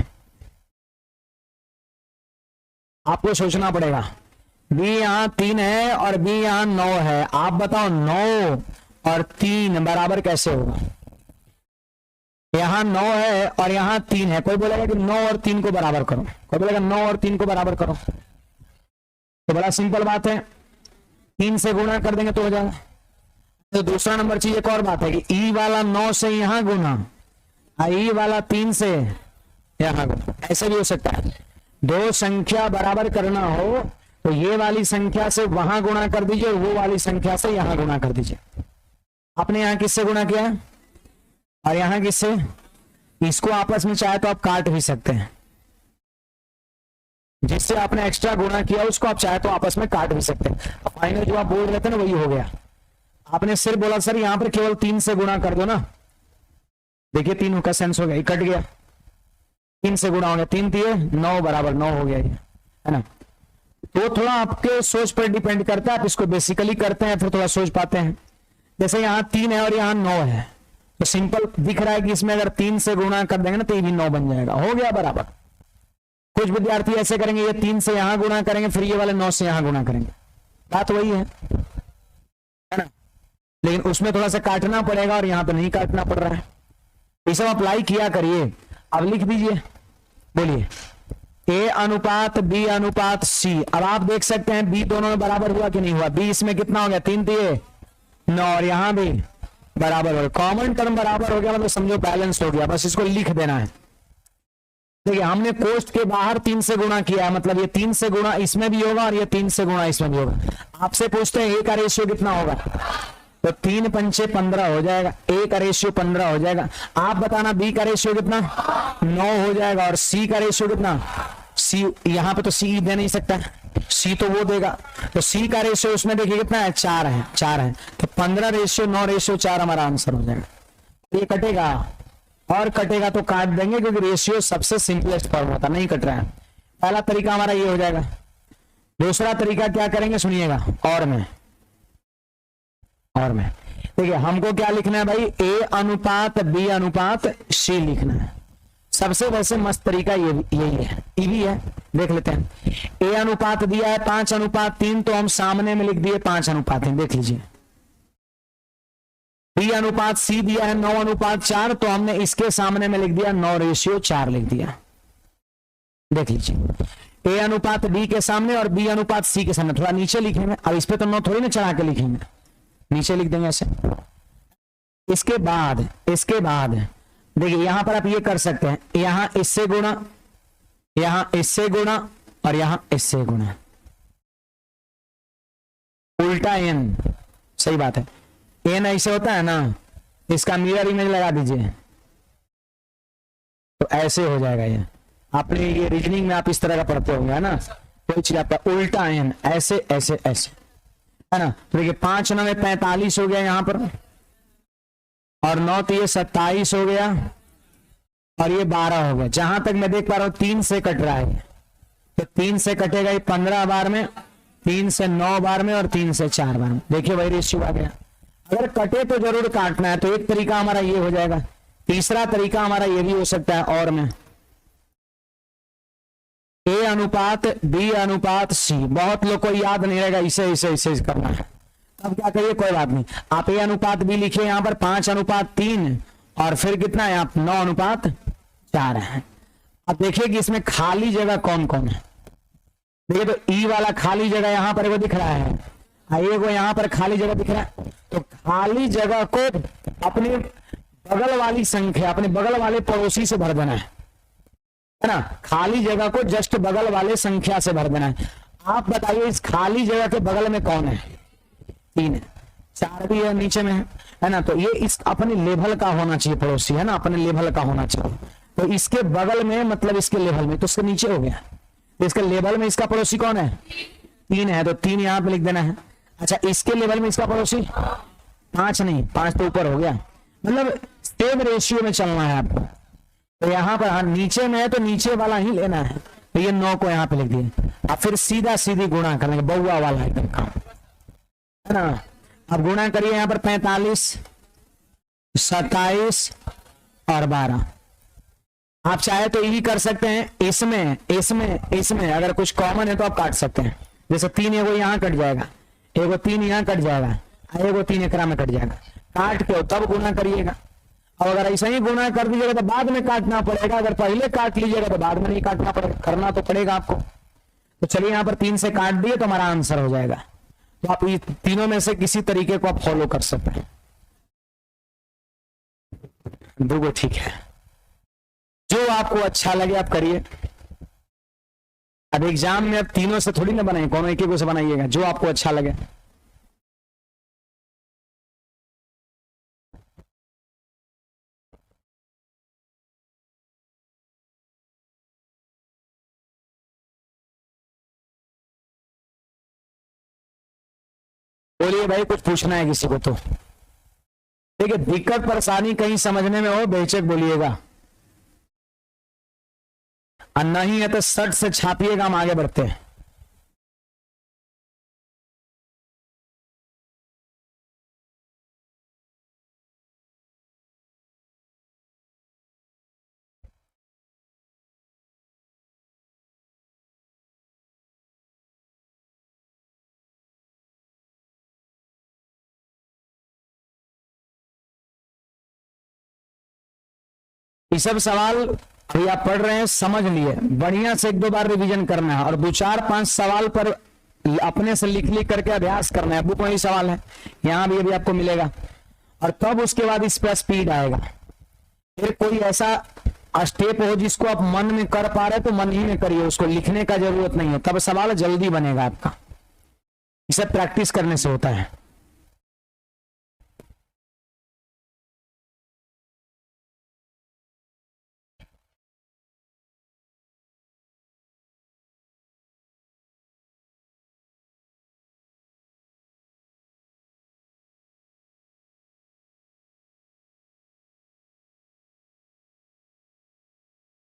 आपको सोचना पड़ेगा। बी यहाँ 3 है और बी यहाँ 9 है, आप बताओ 9 और 3 बराबर कैसे होगा? यहाँ 9 है और यहाँ 3 है, कोई बोलेगा कि 9 और 3 को बराबर करो, कोई बोलेगा 9 और 3 को बराबर करो, तो बड़ा सिंपल बात है, 3 से गुणा कर देंगे तो हो जाएगा। तो दूसरा नंबर चीज एक और बात है कि ई वाला 9 से यहां गुना, ई वाला 3 से यहां गुना, ऐसे भी हो सकता है। दो संख्या बराबर करना हो तो ये वाली संख्या से वहां गुणा कर दीजिए, वो वाली संख्या से यहां गुणा कर दीजिए। आपने यहां किससे गुणा किया है और यहां किससे, इसको आपस में चाहे तो आप काट भी सकते हैं, जिससे आपने एक्स्ट्रा गुणा किया उसको आप चाहे तो आपस में काट भी सकते हैं। फाइनल जो आप बोल रहे थे ना वही हो गया। आपने सिर्फ बोला सर यहां पर केवल 3 से गुणा कर दो ना, देखिए 3 का सेंस हो गया, कट गया, 3 से गुणा हो गया, 3 दिए 9 बराबर 9 हो गया, है ना। तो थोड़ा आपके सोच पर डिपेंड करता है, आप इसको बेसिकली करते हैं फिर थोड़ा सोच पाते हैं। जैसे यहाँ 3 है और यहाँ 9 है, तो सिंपल दिख रहा है कि इसमें अगर 3 से गुणा कर देंगे ना तो ये भी 9 बन जाएगा, हो गया बराबर। कुछ विद्यार्थी ऐसे करेंगे, ये 3 से यहां गुणा करेंगे फिर ये वाले 9 से यहां गुणा करेंगे, बात वही है ना, लेकिन उसमें थोड़ा सा काटना पड़ेगा और यहां पे नहीं काटना पड़ रहा है। ये सब अप्लाई किया करिए। अब लिख दीजिए, बोलिए ए अनुपात बी अनुपात सी। अब आप देख सकते हैं बी दोनों में बराबर हुआ कि नहीं हुआ, बी इसमें कितना हो गया 3 दिए 9 और यहां भी बराबर हो गया, कॉमन टर्म बराबर हो गया, मतलब समझो बैलेंस हो गया, बस इसको लिख देना है। देखिए हमने कोष्ट के बाहर 3 से गुणा किया है, मतलब ये 3 से गुणा इसमें भी होगा और ये 3 से गुणा इसमें भी होगा। आपसे पूछते हैं ए का रेशियो कितना होगा, तो 3 पंचे 15 हो जाएगा, ए का रेशियो 15 हो जाएगा। आप बताना बी का रेशियो कितना 9 हो जाएगा और सी का रेशियो कितना, सी यहां पे तो सी दे नहीं सकता, सी तो वो देगा, तो सी का रेशियो उसमें देखिए कितना है 4 है, 4 है, तो 15 रेशियो 9 रेशियो 4 हमारा आंसर हो जाएगा। ये कटेगा और कटेगा तो काट देंगे, क्योंकि रेशियो सबसे सिंपलेस्ट फॉर्म होता, नहीं कट रहा है। पहला तरीका हमारा ये हो जाएगा। दूसरा तरीका क्या करेंगे सुनिएगा, और में देखिए हमको क्या लिखना है भाई, ए अनुपात बी अनुपात सी लिखना है। सबसे वैसे मस्त तरीका यही है, इजी है, देख लेते हैं। ए अनुपात दिया है 5:3, तो हम सामने में लिख दिए 5:3, देख लीजिए। बी अनुपात सी दिया है 9:4, तो हमने इसके सामने में लिख दिया 9:4 लिख दिया, देख लीजिए। ए अनुपात बी के सामने और बी अनुपात सी के सामने, थोड़ा नीचे लिखेंगे, अब इस पे तो 9 थोड़ी ना चढ़ा के लिखेंगे, नीचे लिख देंगे ऐसे। इसके बाद देखिए यहां पर आप ये कर सकते हैं, यहां इससे गुणा, यहां इससे गुणा और यहां इससे गुणा, उल्टा एन, सही बात है, एन ऐसे होता है ना, इसका मिरर इमेज लगा दीजिए तो ऐसे हो जाएगा। ये आपने ये रीजनिंग में आप इस तरह का पढ़ते होंगे, है ना, कोई चीज आपका उल्टा एन, ऐसे ऐसे ऐसे, है ना। तो देखिए 5×9 45 हो गया यहाँ पर, और 9 तो ये 27 हो गया, और ये 12 हो गया। जहां तक मैं देख पा रहा हूं 3 से कट रहा है, तो 3 से कटेगा ये 15 बार में, 3 से 9 बार में और 3 से 4 बार में। देखिए वही रेशियो आ गया। अगर कटे तो जरूर काटना है, तो एक तरीका हमारा ये हो जाएगा। तीसरा तरीका हमारा ये भी हो सकता है, और में A अनुपात B अनुपात C। बहुत लोग को याद नहीं रहेगा, इसे इसे इसे करना है, अब क्या करिए कोई बात नहीं, आप A अनुपात B लिखिए यहां पर 5 अनुपात 3 और फिर कितना है आप 9 अनुपात 4 है। अब देखिए कि इसमें खाली जगह कौन कौन है। देखिए तो E वाला खाली जगह यहां पर वो दिख रहा है, A को यहां पर खाली जगह दिख रहा है। तो खाली जगह को अपनी बगल वाली संख्या, अपने बगल वाले पड़ोसी से भर देना है ना। खाली जगह को जस्ट बगल वाले संख्या से भर देना है। आप बताइए इस खाली जगह के बगल में कौन है? 3 है, 4 भी है, नीचे में है ना। तो ये इस अपने लेवल का होना चाहिए पड़ोसी, है ना, अपने लेवल का होना चाहिए। तो इसके बगल में मतलब इसके लेवल में, तो इसके नीचे हो गया, तो इसके लेवल में इसका पड़ोसी कौन है? 3 है, तो 3 यहां पे लिख देना है। अच्छा इसके लेवल में इसका पड़ोसी 5 नहीं, 5 तो ऊपर हो गया, मतलब सेम रेशियो में चलना है आपको। तो यहां पर हाँ नीचे में है तो नीचे वाला ही लेना है, तो ये 9 को यहां पे लिख दिए। अब फिर सीधा सीधी गुणा कर लेंगे, बउआ वाला एकदम काम, है ना। अब गुणा करिए यहां पर 45, 27 और 12। आप चाहे तो ये कर सकते हैं, इसमें इसमें इसमें अगर कुछ कॉमन है तो आप काट सकते हैं। जैसे 3 एगो यहां कट जाएगा, एगो 3 यहां कट जाएगा, एगो 3 एकरा में कट जाएगा। काट के तब गुणा करिएगा। और अगर ऐसा ही गुणा कर दीजिएगा तो बाद में काटना पड़ेगा, अगर पहले काट लीजिएगा तो बाद में नहीं काटना पड़ेगा, करना तो पड़ेगा आपको। तो चलिए यहां पर 3 से काट दिए तो हमारा आंसर हो जाएगा। तो आप ये तीनों में से किसी तरीके को आप फॉलो कर सकते हैं। दो ठीक है, जो आपको अच्छा लगे आप करिए। अब एग्जाम में अब तीनों से थोड़ी ना बनाइए, कौन एक से बनाइएगा, जो आपको अच्छा लगे। बोलिए भाई, कुछ पूछना है किसी को तो? देखिए दिक्कत परेशानी कहीं समझने में हो बेशक बोलिएगा, और नहीं है तो सट से छापिएगा, हम आगे बढ़ते हैं। ये सब सवाल अभी आप पढ़ रहे हैं, समझ लिए, बढ़िया से 1-2 बार रिवीजन करना है और 2-4-5 सवाल पर अपने से लिख लिख करके अभ्यास करना है। बुक में ही सवाल है, यहां भी अभी आपको मिलेगा, और तब उसके बाद इस पर स्पीड आएगा। फिर कोई ऐसा स्टेप हो जिसको आप मन में कर पा रहे तो मन ही में करिए, उसको लिखने का जरूरत नहीं है, तब सवाल जल्दी बनेगा आपका। इसे प्रैक्टिस करने से होता है।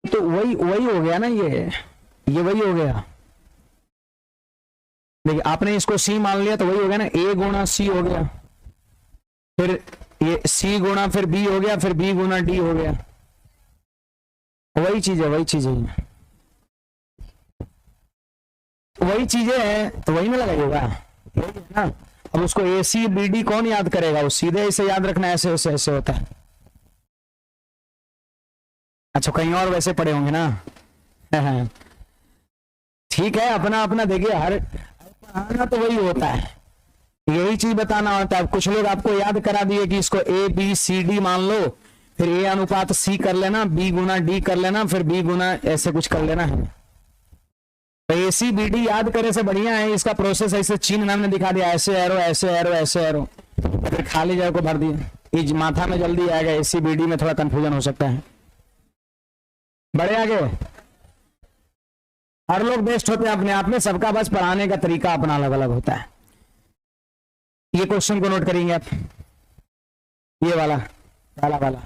तो वही वही हो गया ना, ये वही हो गया। देखिए आपने इसको सी मान लिया तो वही हो गया ना, ए गुणा सी हो गया, फिर ये सी गुणा फिर बी हो गया, फिर बी गुणा डी हो गया। वही चीज है, वही चीज है, वही चीजें हैं, तो वही में लगाइएगा, वही है ना। अब उसको ए सी बी डी कौन याद करेगा, वो सीधे इसे याद रखना, ऐसे ऐसे ऐसे होता है। अच्छा कहीं और वैसे पढ़े होंगे ना। ठीक है, अपना अपना देखिए, हर पढ़ाना तो वही होता है, यही चीज बताना होता है। कुछ लोग आपको याद करा दिए कि इसको ए बी सी डी मान लो, फिर ए अनुपात सी कर लेना, बी गुना डी कर लेना, फिर बी गुना ऐसे कुछ कर लेना है। तो ए सी बी डी याद करे से बढ़िया है इसका प्रोसेस ऐसे चिन्ह हमने दिखा दिया, ऐसे एरो ऐसे एरो ऐसे एरो, फिर खाली जगह को भर दिए, इस माथा में जल्दी आएगा। ए सी बी डी में थोड़ा कंफ्यूजन हो सकता है। बड़े आगे हर लोग बेस्ट होते हैं अपने आप में, सबका बस पढ़ाने का तरीका अपना अलग अलग होता है। ये क्वेश्चन को नोट करेंगे आप, ये वाला वाला वाला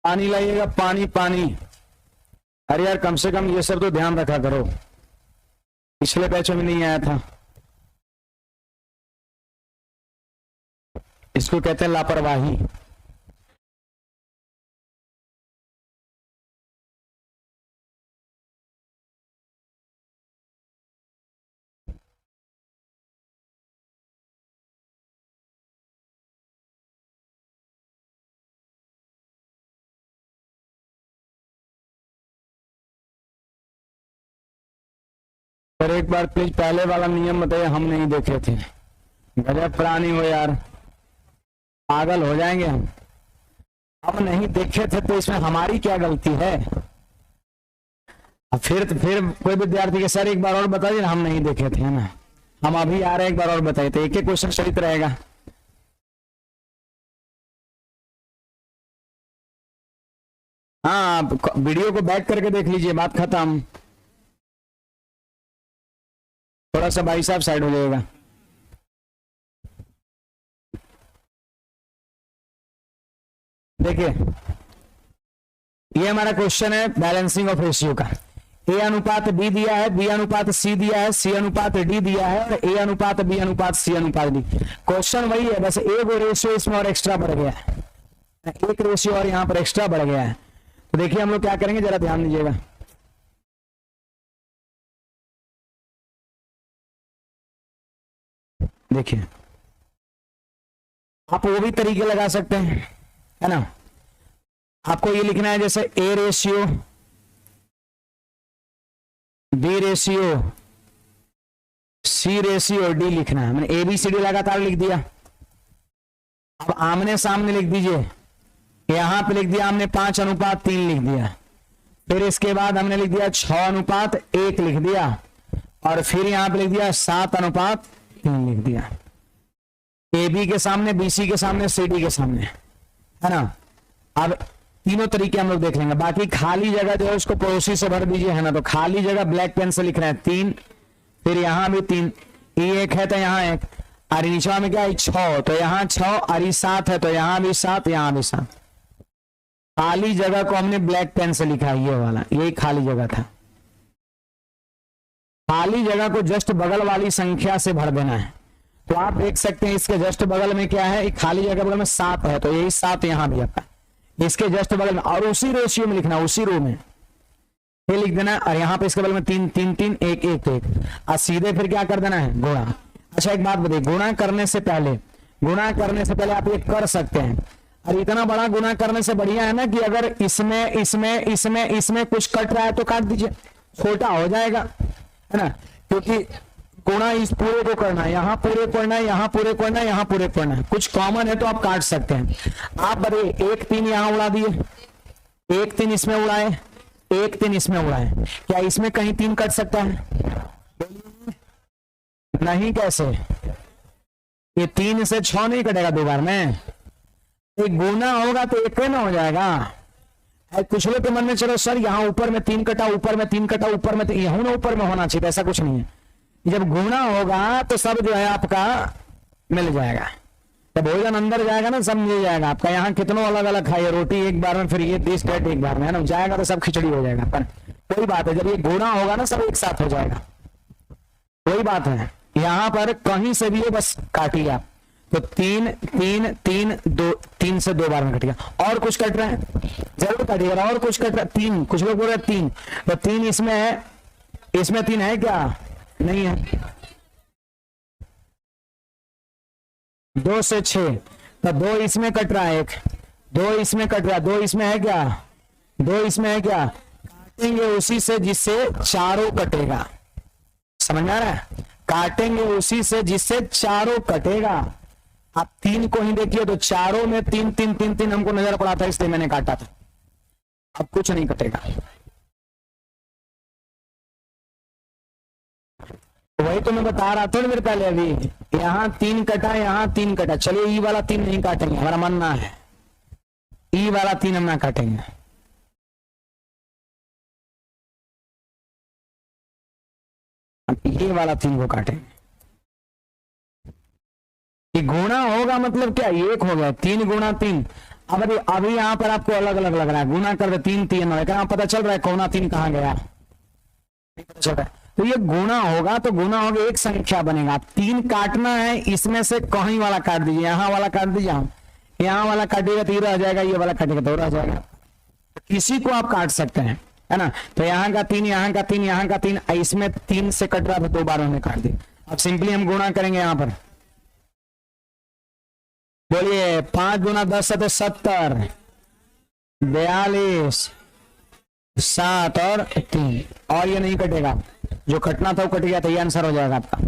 पानी लाइएगा, पानी पानी। अरे यार कम से कम ये सब तो ध्यान रखा करो, पिछले बैचों में नहीं आया था। इसको कहते हैं लापरवाही। पर एक बार प्लीज पहले वाला नियम बताइए, हम नहीं देखे थे। गजब प्राणी हो यार, पागल हो जाएंगे हम नहीं देखे थे तो इसमें हमारी क्या गलती है। फिर कोई विद्यार्थी के सर एक बार और बता दीजिए, हम नहीं देखे थे, है ना, हम अभी आ रहे हैं, एक बार और बताइए, तो एक एक क्वेश्चन सही रहेगा। हाँ, वीडियो को बैक करके देख लीजिए, बात खत्म। थोड़ा सा भाई साहब साइड हो जाएगा। देखिए ये हमारा क्वेश्चन है बैलेंसिंग ऑफ रेशियो का। ए अनुपात बी दिया है, बी अनुपात सी दिया है, सी अनुपात डी दिया है, और ए अनुपात बी अनुपात सी अनुपात डी। क्वेश्चन वही है, बस एक रेशियो इसमें और एक्स्ट्रा बढ़ गया है, एक रेशियो और यहां पर एक्स्ट्रा बढ़ गया है। तो देखिए हम लोग क्या करेंगे, जरा ध्यान दीजिएगा। देखिए आप वो भी तरीके लगा सकते हैं, है ना। आपको ये लिखना है जैसे A ratio, B ratio, C ratio, D लिखना है। मैंने ए बी सी डी लगातार लिख दिया। अब आमने सामने लिख दीजिए, यहां पे लिख दिया हमने 5:3 लिख दिया, फिर इसके बाद हमने लिख दिया 6:1 लिख दिया, और फिर यहां पे लिख दिया 7:3 लिख दिया। ए बी के सामने, बी सी के सामने, सी डी के सामने, है ना। अब तीनों तरीके हम लोग देख लेंगे। बाकी खाली जगह जो है उसको पड़ोसी से भर दीजिए, है ना। तो खाली जगह ब्लैक पेन से लिख रहे हैं 3, फिर यहां भी 3, ये 1 है तो यहां 1, और नीचे में क्या है 6, तो यहां 6, और ये 7 है तो यहां भी 7, यहां भी 7। खाली जगह को हमने ब्लैक पेन से लिखा है, ये वाला, यही खाली जगह था। खाली जगह को जस्ट बगल वाली संख्या से भर देना है। तो आप देख सकते हैं इसके जस्ट बगल में क्या है, एक खाली जगह बगल में 7 है, तो यही 7 यहां भी आपका, इसके जस्ट बगल में, और उसी रेशियो में लिखना, उसी रो में ये लिख देना, और यहाँ पे इसके बगल में 3 3 3 1 1 1, और सीधे फिर क्या कर देना है, गुणा। अच्छा एक बात बताइए, गुणा करने से पहले आप ये कर सकते हैं, और इतना बड़ा गुणा करने से बढ़िया है ना कि अगर इसमें कुछ कट रहा है तो काट दीजिए, छोटा हो जाएगा, है ना। क्योंकि गुणा इस पूरे को करना है, यहाँ पूरे करना है, यहाँ पूरे करना है, यहाँ पूरे करना है, कुछ कॉमन है तो आप काट सकते हैं। आप बताइए 1 3 यहाँ उड़ा दिए, 1 3 इसमें उड़ाए, 1 3 इसमें उड़ाए, क्या इसमें कहीं 3 कट सकता है? नहीं, कैसे? ये 3 से 6 नहीं कटेगा दो बार में, एक गुना होगा तो एक ना हो जाएगा। कुछ लोग के मन में चलो सर यहाँ ऊपर में 3 कटा, ऊपर में 3 कटा, ऊपर में यहू ना ऊपर में होना चाहिए, ऐसा कुछ नहीं है। जब गुणा होगा तो सब जो है आपका मिल जाएगा, जब भोजन अंदर जाएगा ना सब मिल जाएगा आपका। यहाँ कितनों अलग अलग खाइए, रोटी एक बार में, फिर ये 20 प्लेट एक बार में, है ना, जाएगा तो सब खिचड़ी हो जाएगा। पर कोई बात है, जब ये गुणा होगा ना सब एक साथ हो जाएगा, कोई बात है। यहाँ पर कहीं से भी ये बस काटिए आप, तो 3 3 3 2, 3 से 2 बार में कट गया। और कुछ कट रहा है जरूर काटिएगा, और कुछ कट रहा है 3, कुछ लोग बोल रहे 3, तो 3 इसमें है, इसमें 3 है क्या? नहीं है। 2 से 6, तो 2 इसमें कट रहा है, 2 इसमें कट रहा है, 2 इसमें है क्या? 2 इसमें है क्या? काटेंगे उसी से जिससे चारों कटेगा, समझ आ रहा है? काटेंगे उसी से जिससे चारों कटेगा। आप 3 को ही देखिए तो चारों में 3 3 3 3 हमको नजर पड़ा था, इसलिए मैंने काटा था। अब कुछ नहीं कटेगा, वही तो मैं बता रहा था मेरे पहले। अभी यहाँ 3 कटा, यहाँ 3 कटा, चलिए ई वाला 3 नहीं काटेंगे, हमारा मानना है ई वाला 3 हम ना काटेंगे। अब ये वाला 3 को काटेंगे। ये गुणा होगा मतलब क्या, 1 हो गया, 3 गुणा 3, अब अभी यहाँ पर आपको अलग अलग लग रहा है, गुना कर दे 3 3 9, लेकिन पता चल रहा है कौना 3 कहाँ गया, नहीं पता चल रहा है। तो ये गुना होगा तो गुना होगा, एक संख्या बनेगा, 3 काटना है, इसमें से कहीं वाला काट दीजिए, यहाँ वाला काट दीजिए, यहाँ वाला काटिएगा तो ये रह जाएगा, ये वाला काटेगा तो रह जाएगा, किसी को आप काट सकते हैं, है ना। तो यहाँ का 3, यहाँ का 3, यहाँ का 3, इसमें 3 से कट रहा था, 2 बार हमने काट दिया। अब सिंपली हम गुणा करेंगे यहाँ पर, बोलिए 5 गुना 10 है तो 70, 42, 7 और 3, और ये नहीं कटेगा, जो कटना था वो कट गया, तो ये आंसर हो जाएगा आपका।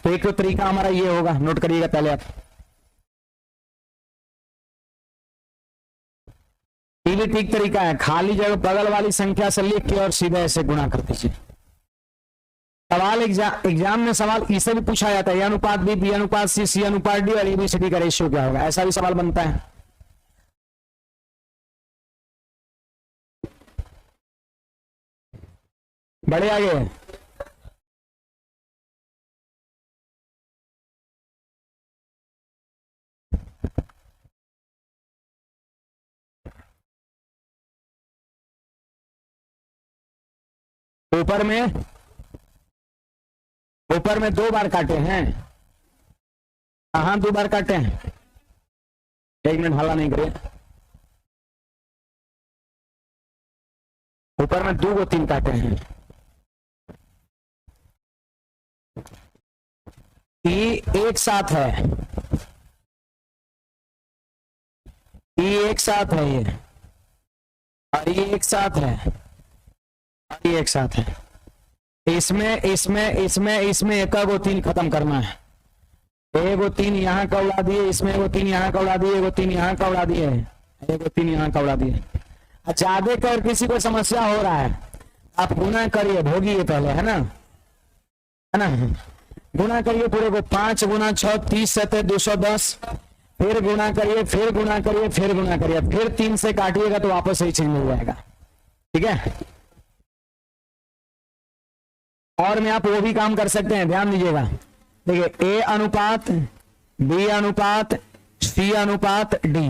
तो एक तो तरीका हमारा ये होगा, नोट करिएगा पहले आप, ये भी ठीक तरीका है, खाली जगह बगल वाली संख्या से लिख के और सीधे ऐसे गुणा कर दीजिए। सवाल एग्जाम में सवाल इसे भी पूछा जाता है, ए अनुपात बी, बी अनुपात सी, सी अनुपात डी और एबीसीडी का रेशियो क्या होगा, ऐसा भी सवाल बनता है। बढ़े आगे, ऊपर में 2 बार काटे हैं, कहां 2 बार काटे हैं, 1 मिनट हल्ला नहीं करिए, ऊपर में 2 को 3 काटे हैं, ये एक साथ है, ये एक साथ है, ये और ये एक साथ है, और ये एक साथ है, इसमें इसमें इसमें इसमें एक को 3 खत्म करना है, एगो 3 यहाँ का उड़ा दिए, इसमें एगो 3 यहाँ का उड़ा दिए, एगो 3 यहाँ का उड़ा दिए, एगो 3 यहाँ का उड़ा दिए। ज्यादा कर किसी को समस्या हो रहा है, आप गुना करिए, भोगिए पहले, है ना, है ना, गुना करिए पूरे को, 5 गुना 6 30 7 210, फिर गुना करिए, फिर गुना करिए, फिर गुना करिए, फिर 3 से काटिएगा तो वापस सही चीज मिल जाएगा, ठीक है। और में आप वो भी काम कर सकते हैं, ध्यान दीजिएगा, देखिए ए अनुपात बी अनुपात सी अनुपात डी,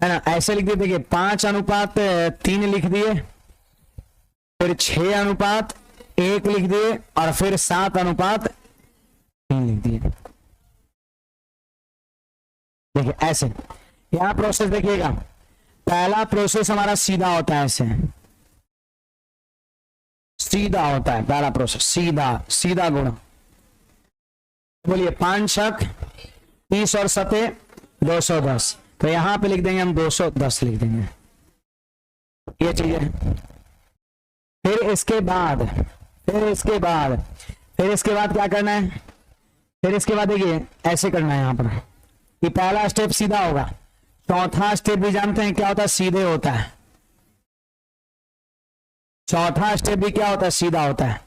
है ना, ऐसे लिख दिए, देखिए 5 अनुपात 3 लिख दिए, फिर 6 अनुपात 1 लिख दिए, और फिर 7 अनुपात 3 लिख दिए। देखिए ऐसे, यहां प्रोसेस देखिएगा, पहला प्रोसेस हमारा सीधा होता है, ऐसे सीधा होता है पहला प्रोसेस, सीधा सीधा गुणा, बोलिए 5 छक 30 और 7 210, तो यहां पे लिख देंगे हम 210 लिख देंगे, ये चीज है। फिर इसके बाद क्या करना है, फिर इसके बाद देखिए ऐसे करना है, यहां पर ये पहला स्टेप सीधा होगा, चौथा स्टेप भी जानते हैं क्या होता है, सीधे होता है, चौथा स्टेप भी क्या होता है, सीधा होता है,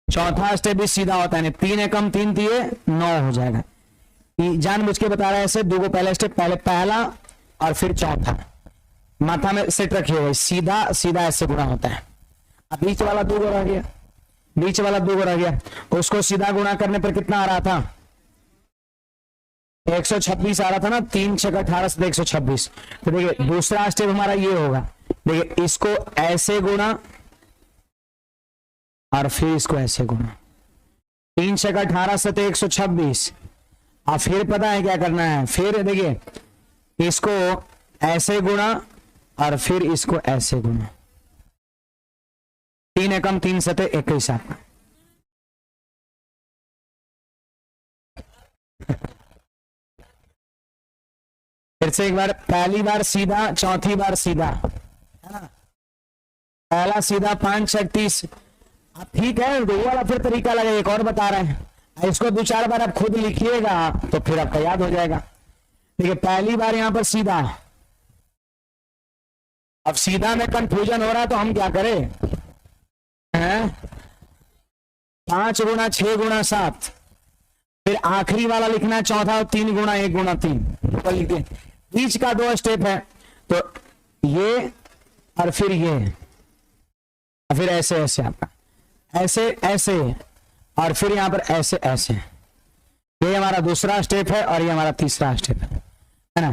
चौथा स्टेप भी सीधा होता है, 3 एकम 3 दिए 9 हो जाएगा, जानबूझ के बता रहा है ऐसे, 2 को पहले स्टेप, पहले पहला और फिर चौथा, माथा में सेट रखिए, सीधा सीधा ऐसे गुणा होता है। अब बीच वाला 2 को रह गया, बीच वाला 2 को रह गया, उसको सीधा गुणा करने पर कितना आ रहा था, 126 आ रहा था ना, 3 6 18 से 126। तो देखिए दूसरा स्टेप हमारा ये होगा, देखिए इसको ऐसे गुणा और फिर इसको ऐसे गुणा, 3 6 18 से 126, और फिर पता है क्या करना है, फिर देखिए इसको ऐसे गुणा और फिर इसको ऐसे गुणा, 3 एकम 3 से 21 आपका, फिर से एक बार, पहली बार सीधा, चौथी बार सीधा, है ना, पहला सीधा 5 6 30, अब ठीक है, दो वाला फिर तरीका लगा, एक और बता रहे हैं, इसको 2 4 बार आप खुद लिखिएगा तो फिर आपका याद हो जाएगा। देखिए पहली बार यहां पर सीधा, अब सीधा में कंफ्यूजन हो रहा है तो हम क्या करें, 5 गुना 6 गुना 7, फिर आखिरी वाला लिखना है चौथा, 3 गुना 1 गुना 3, तो लिख दिए, बीच का 2 स्टेप है, तो ये और फिर ये, और फिर ऐसे ऐसे आपका, ऐसे ऐसे, और फिर यहां पर ऐसे ऐसे, ये हमारा दूसरा स्टेप है और ये हमारा तीसरा स्टेप है ना।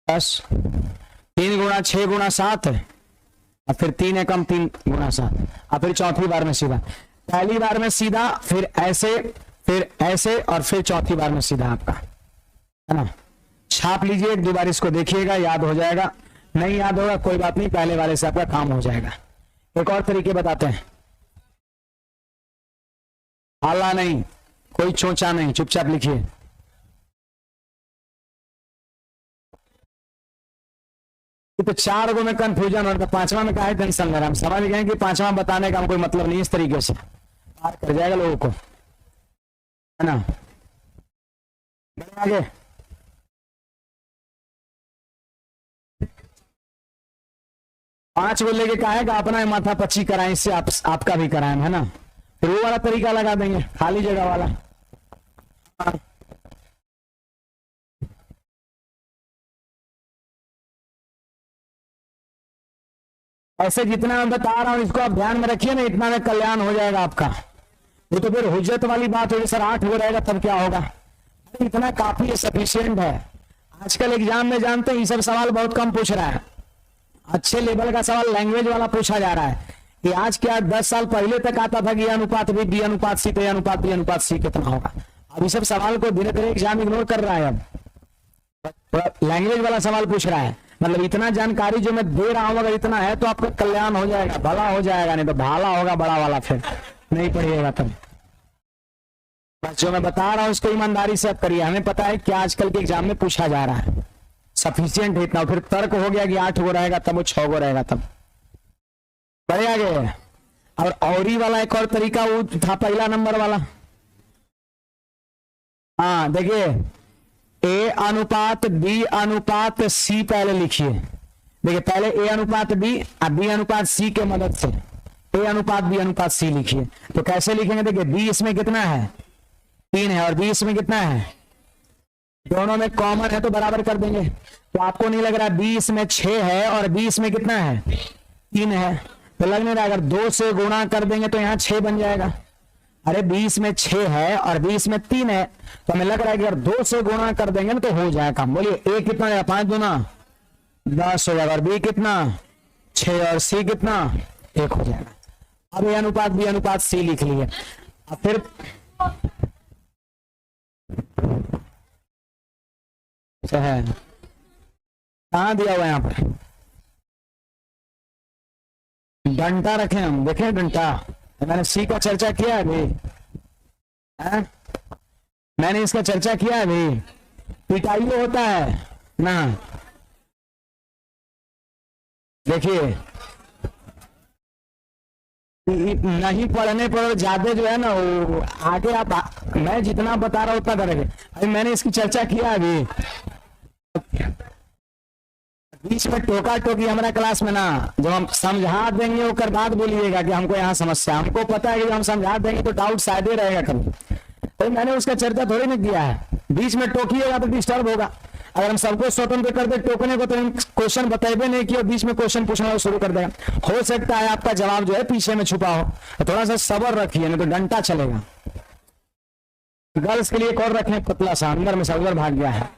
10 3 गुणा 6 गुणा 7 है और फिर 3 एकम 3 गुणा 7 और फिर चौथी बार में सीधा, पहली बार में सीधा, फिर ऐसे और फिर चौथी बार में सीधा आपका, है ना। छाप लीजिए, एक दो बार इसको देखिएगा, याद हो जाएगा। नहीं याद होगा कोई बात नहीं, पहले वाले से आपका काम हो जाएगा। एक और तरीके बताते हैं, आला नहीं, कोई चोंचा नहीं, चुपचाप लिखिए। तो 4 गो में कंफ्यूजन होता, 5वां में काहे टेंशन ले रहा, हम समझ गए कि 5वां बताने का कोई मतलब नहीं, इस तरीके से पार कर जाएगा लोगों को, है ना। आगे 5 को लेके कहेगा अपना माथा पच्ची कराएं, इससे आपका भी कराएं, है ना। फिर वो वाला तरीका लगा देंगे, खाली जगह वाला। ऐसे जितना मैं बता रहा हूं इसको आप ध्यान में रखिए ना, इतना में कल्याण हो जाएगा आपका। वो तो फिर हुज्जत वाली बात होगी, सर 8 हो रहेगा तब क्या होगा, इतना काफी है, सफिशियंट है। आजकल एग्जाम में जानते हैं ये सब सवाल बहुत कम पूछ रहा है, अच्छे लेवल का सवाल लैंग्वेज वाला पूछा जा रहा है। कि आज क्या 10 साल पहले तक आता था कि अनुपात बी अनुपात सी, तो अनुपात बी अनुपात सी कितना होगा। अब ये सब सवाल को धीरे धीरे एग्जाम इग्नोर कर रहा है, अब लैंग्वेज वाला सवाल पूछ रहा है। मतलब इतना जानकारी जो मैं दे रहा हूं, अगर इतना है तो आपका कल्याण हो जाएगा, भला हो जाएगा, नहीं तो भाला होगा बड़ा वाला, फिर नहीं पढ़िएगा तब। बस जो मैं बता रहा हूं उसको ईमानदारी से आप करिए। हमें पता है क्या आजकल के एग्जाम में पूछा जा रहा है, सफिशियंट है इतना। फिर तर्क हो गया कि 8 गो रहेगा तब वो 6 गो रहेगा तब बढ़े आगे। और औरी वाला एक और तरीका वो था पहला नंबर वाला। हाँ देखिए, ए अनुपात बी अनुपात सी पहले लिखिए। देखिए पहले ए अनुपात बी और बी अनुपात सी के मदद से ए अनुपात बी अनुपात सी लिखिए। तो कैसे लिखेंगे, देखिए बी इसमें कितना है 3 है और बी इसमें कितना है, दोनों में कॉमन है तो बराबर कर देंगे। तो आपको नहीं लग रहा बी इसमें 6 है और बी इसमें कितना है 3 है, तो लग नहीं रहा। अगर 2 से गुणा कर देंगे तो यहाँ 6 बन जाएगा। अरे 20 में 6 है और 20 में 3 है, तो हमें लग रहा है कि अगर 2 से गुणा कर देंगे ना तो हो जाएगा। बोलिए ए कितना है, 5 दूना 10 हो जाएगा, और बी कितना 6 और सी कितना 1 हो जाएगा। अब ए अनुपात बी अनुपात सी लिख लिए। अब फिर है कहाँ दिया हुआ है, यहाँ पर डंटा रखे हम, देखें डंटा। मैंने सी का चर्चा किया अभी, मैंने इसका चर्चा किया अभी। पिटाइयो होता है ना, देखिए नहीं पढ़ने पर ज्यादा जो है ना वो आगे आप, मैं जितना बता रहा हूं उतना करेंगे। अभी मैंने इसकी चर्चा किया अभी, बीच में टोका टोकी हमारा क्लास में ना, जब हम समझा देंगे उसके बाद बोलिएगा कि हमको यहाँ समस्या, हमको पता है कि हम समझा देंगे तो डाउट शायद ही रहेगा कभी। तो मैंने उसका चर्चा थोड़ी नहीं किया है, बीच में टोकिएगा तो डिस्टर्ब होगा। अगर हम सबको स्वतंत्र कर दे टोकने को तो हम क्वेश्चन बताएंगे नहीं कि बीच में क्वेश्चन पूछना शुरू कर देगा। हो सकता है आपका जवाब जो है पीछे में छुपा हो, तो थोड़ा सा सब्र रखिए नहीं तो डंटा चलेगा। गर्ल्स के लिए एक और रखें पतला सा, अंदर में सब उधर भाग गया है,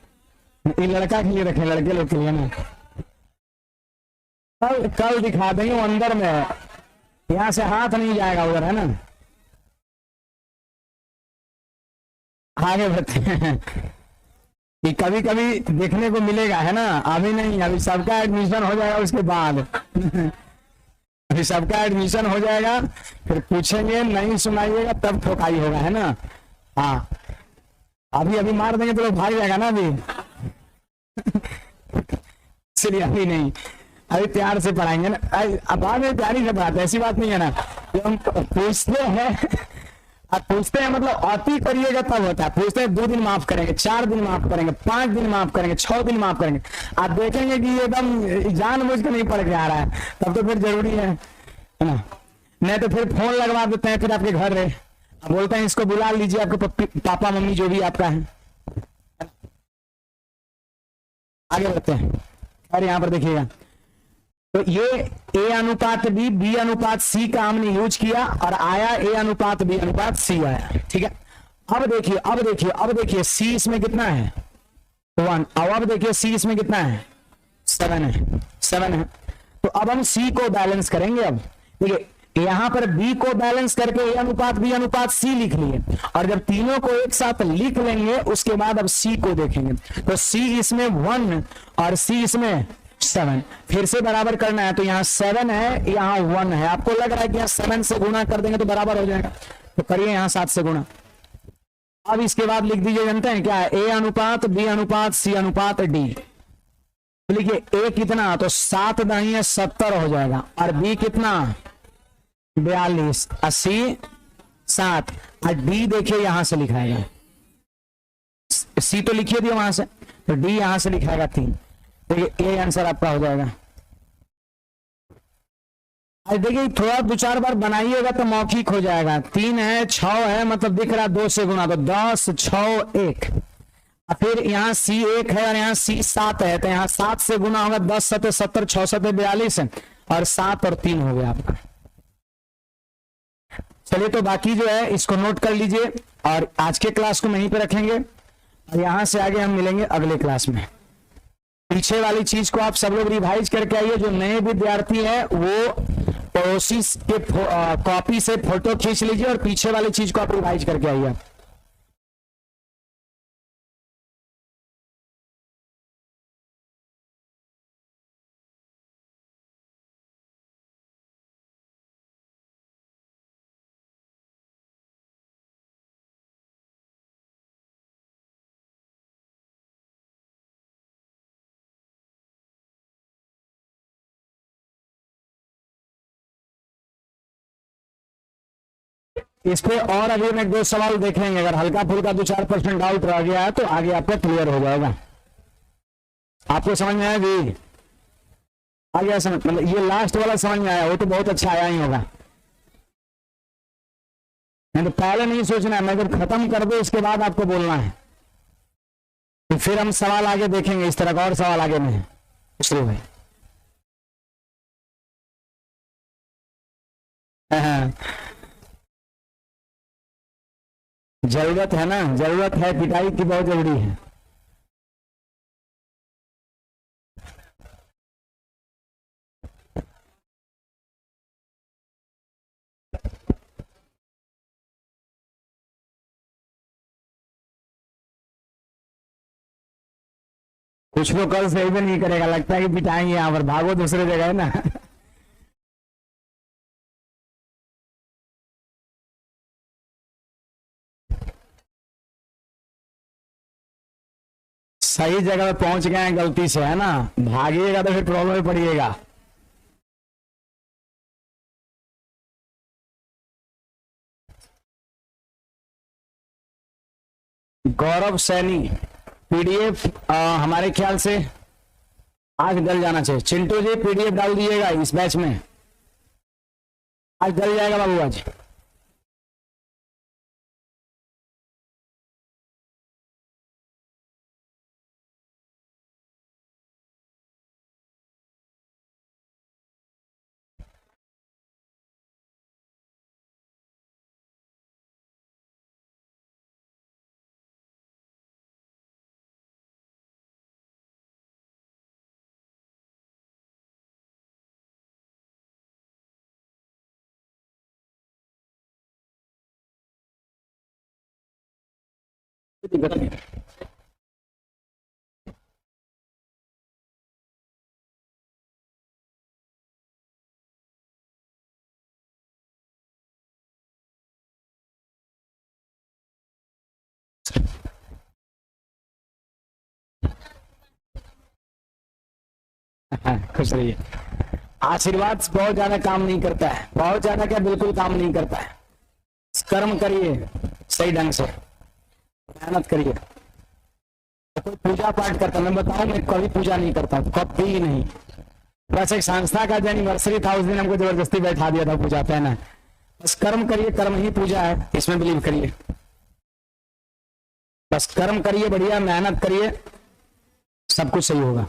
लड़का के लिए रखें, लड़के लोग के लिए ना। कल दिखा देंगे वो अंदर में है, यहां से हाथ नहीं जाएगा उधर, है ना। आगे बढ़ते हैं कि कभी कभी देखने को मिलेगा, है ना। अभी नहीं, अभी सबका एडमिशन हो जाएगा उसके बाद अभी सबका एडमिशन हो जाएगा, फिर पूछेंगे नहीं सुनाइएगा तब ठोकाई होगा, है ना। हाँ अभी अभी मार देंगे तो लोग भाग जाएगा ना अभी इसलिए अभी नहीं, अभी प्यार से पढ़ाएंगे ना। अब बाद में प्यारी से पढ़ाते, ऐसी बात नहीं है ना। जो हम पूछते हैं अब पूछते हैं मतलब अति करिएगा तब होता है। पूछते हैं 2 दिन माफ करेंगे, 4 दिन माफ करेंगे, 5 दिन माफ करेंगे, 6 दिन माफ करेंगे। आप देखेंगे कि एकदम जानबूझ के नहीं पढ़ के आ रहा है, तब तो फिर जरूरी है ना। नहीं तो फिर फोन लगवा देते हैं, फिर आपके घर रहे बोलते हैं इसको बुला लीजिए, आपके पापा मम्मी जो भी आपका है। आगे बढ़ते हैं, और यहाँ पर देखिएगा तो ये ए अनुपात बी अनुपात सी का हमने यूज किया और आया ए अनुपात बी अनुपात सी आया, ठीक है। अब देखिए सी इसमें कितना है 1, अब देखिए सी इसमें कितना है 7 है। तो अब हम सी को बैलेंस करेंगे। अब देखिए यहां पर बी को बैलेंस करके ए अनुपात बी अनुपात सी लिख लिए, और जब तीनों को एक साथ लिख लेंगे उसके बाद अब सी को देखेंगे। तो सी इसमें 1 और सी इसमें 7, फिर से बराबर करना है। तो यहाँ 7 है, यहाँ 1 है। आपको लग रहा है कि यहाँ 7 से गुणा कर देंगे तो बराबर हो जाएगा, तो करिए यहाँ 7 से गुणा। अब इसके बाद लिख दीजिए, जानते हैं क्या है, ए अनुपात बी अनुपात सी अनुपात डी। तो लिखिए ए कितना, तो 7 दाहिने 70 हो जाएगा, और बी कितना 42, 80 7, और डी देखिए यहां से लिखाएगा, सी तो लिखिए दिया वहां से, तो डी यहां से लिखाएगा 3। देखिए ए आंसर आपका हो जाएगा। देखिए थोड़ा 2-4 बार बनाइएगा तो मौखिक हो जाएगा। 3 है 6 है, मतलब दिख रहा है 2 से गुणा, तो 10 6 1, फिर यहाँ सी 1 है और यहाँ सी 7 है, तो यहाँ 7 से गुणा होगा, 10 7 70 6 7 42 और 7 और 3 हो गया आपका। चलिए तो बाकी जो है इसको नोट कर लीजिए, और आज के क्लास को वहीं पे रखेंगे, और यहां से आगे हम मिलेंगे अगले क्लास में। पीछे वाली चीज को आप सब लोग रिवाइज करके आइए। जो नए विद्यार्थी हैं वो पड़ोसी के कॉपी से फोटो खींच लीजिए, और पीछे वाली चीज को आप रिवाइज करके आइए। इस पे और अभी हम 1-2 सवाल देख लेंगे, अगर हल्का फुल्का 2-4% डाउट रह गया है तो आगे आपका क्लियर हो जाएगा। आपको समझ में आया जी? आ गया समझ? मतलब ये लास्ट वाला समझ में आया, वो तो बहुत अच्छा आया ही होगा। नहीं तो पहले नहीं सोचना है, मैं जब खत्म कर दूं उसके बाद आपको बोलना है, तो फिर हम सवाल आगे देखेंगे। इस तरह का और सवाल आगे में है, इसलिए भाई हाँ। जरूरत है ना, जरूरत है, पिटाई की बहुत जरूरी है। कुछ लोग कल सही भी नहीं करेगा, लगता है कि पिटाएंगे, यहाँ पर भागो दूसरे जगह है ना। सही जगह पे पहुंच गए हैं गलती से, है ना, भागिएगा तो फिर प्रॉब्लम में पड़िएगा। गौरव सैनी पीडीएफ हमारे ख्याल से आज डल जाना चाहिए। चिंटू जी पीडीएफ डाल दिएगा इस बैच में, आज डल जाएगा बाबू आज। खुश रहिए। आशीर्वाद बहुत ज्यादा काम नहीं करता है, बहुत ज्यादा क्या बिल्कुल काम नहीं करता है। कर्म करिए सही ढंग से, मेहनत करिए। कोई पूजा पाठ करता, मैं बताऊं मैं कभी पूजा नहीं करता, कभी नहीं। बस एक संस्था का जो एनिवर्सरी था उस दिन हमको जबरदस्ती बैठा दिया था पूजा पे ना। बस कर्म करिए, कर्म ही पूजा है, इसमें बिलीव करिए। बस कर्म करिए, बढ़िया मेहनत करिए, सब कुछ सही होगा।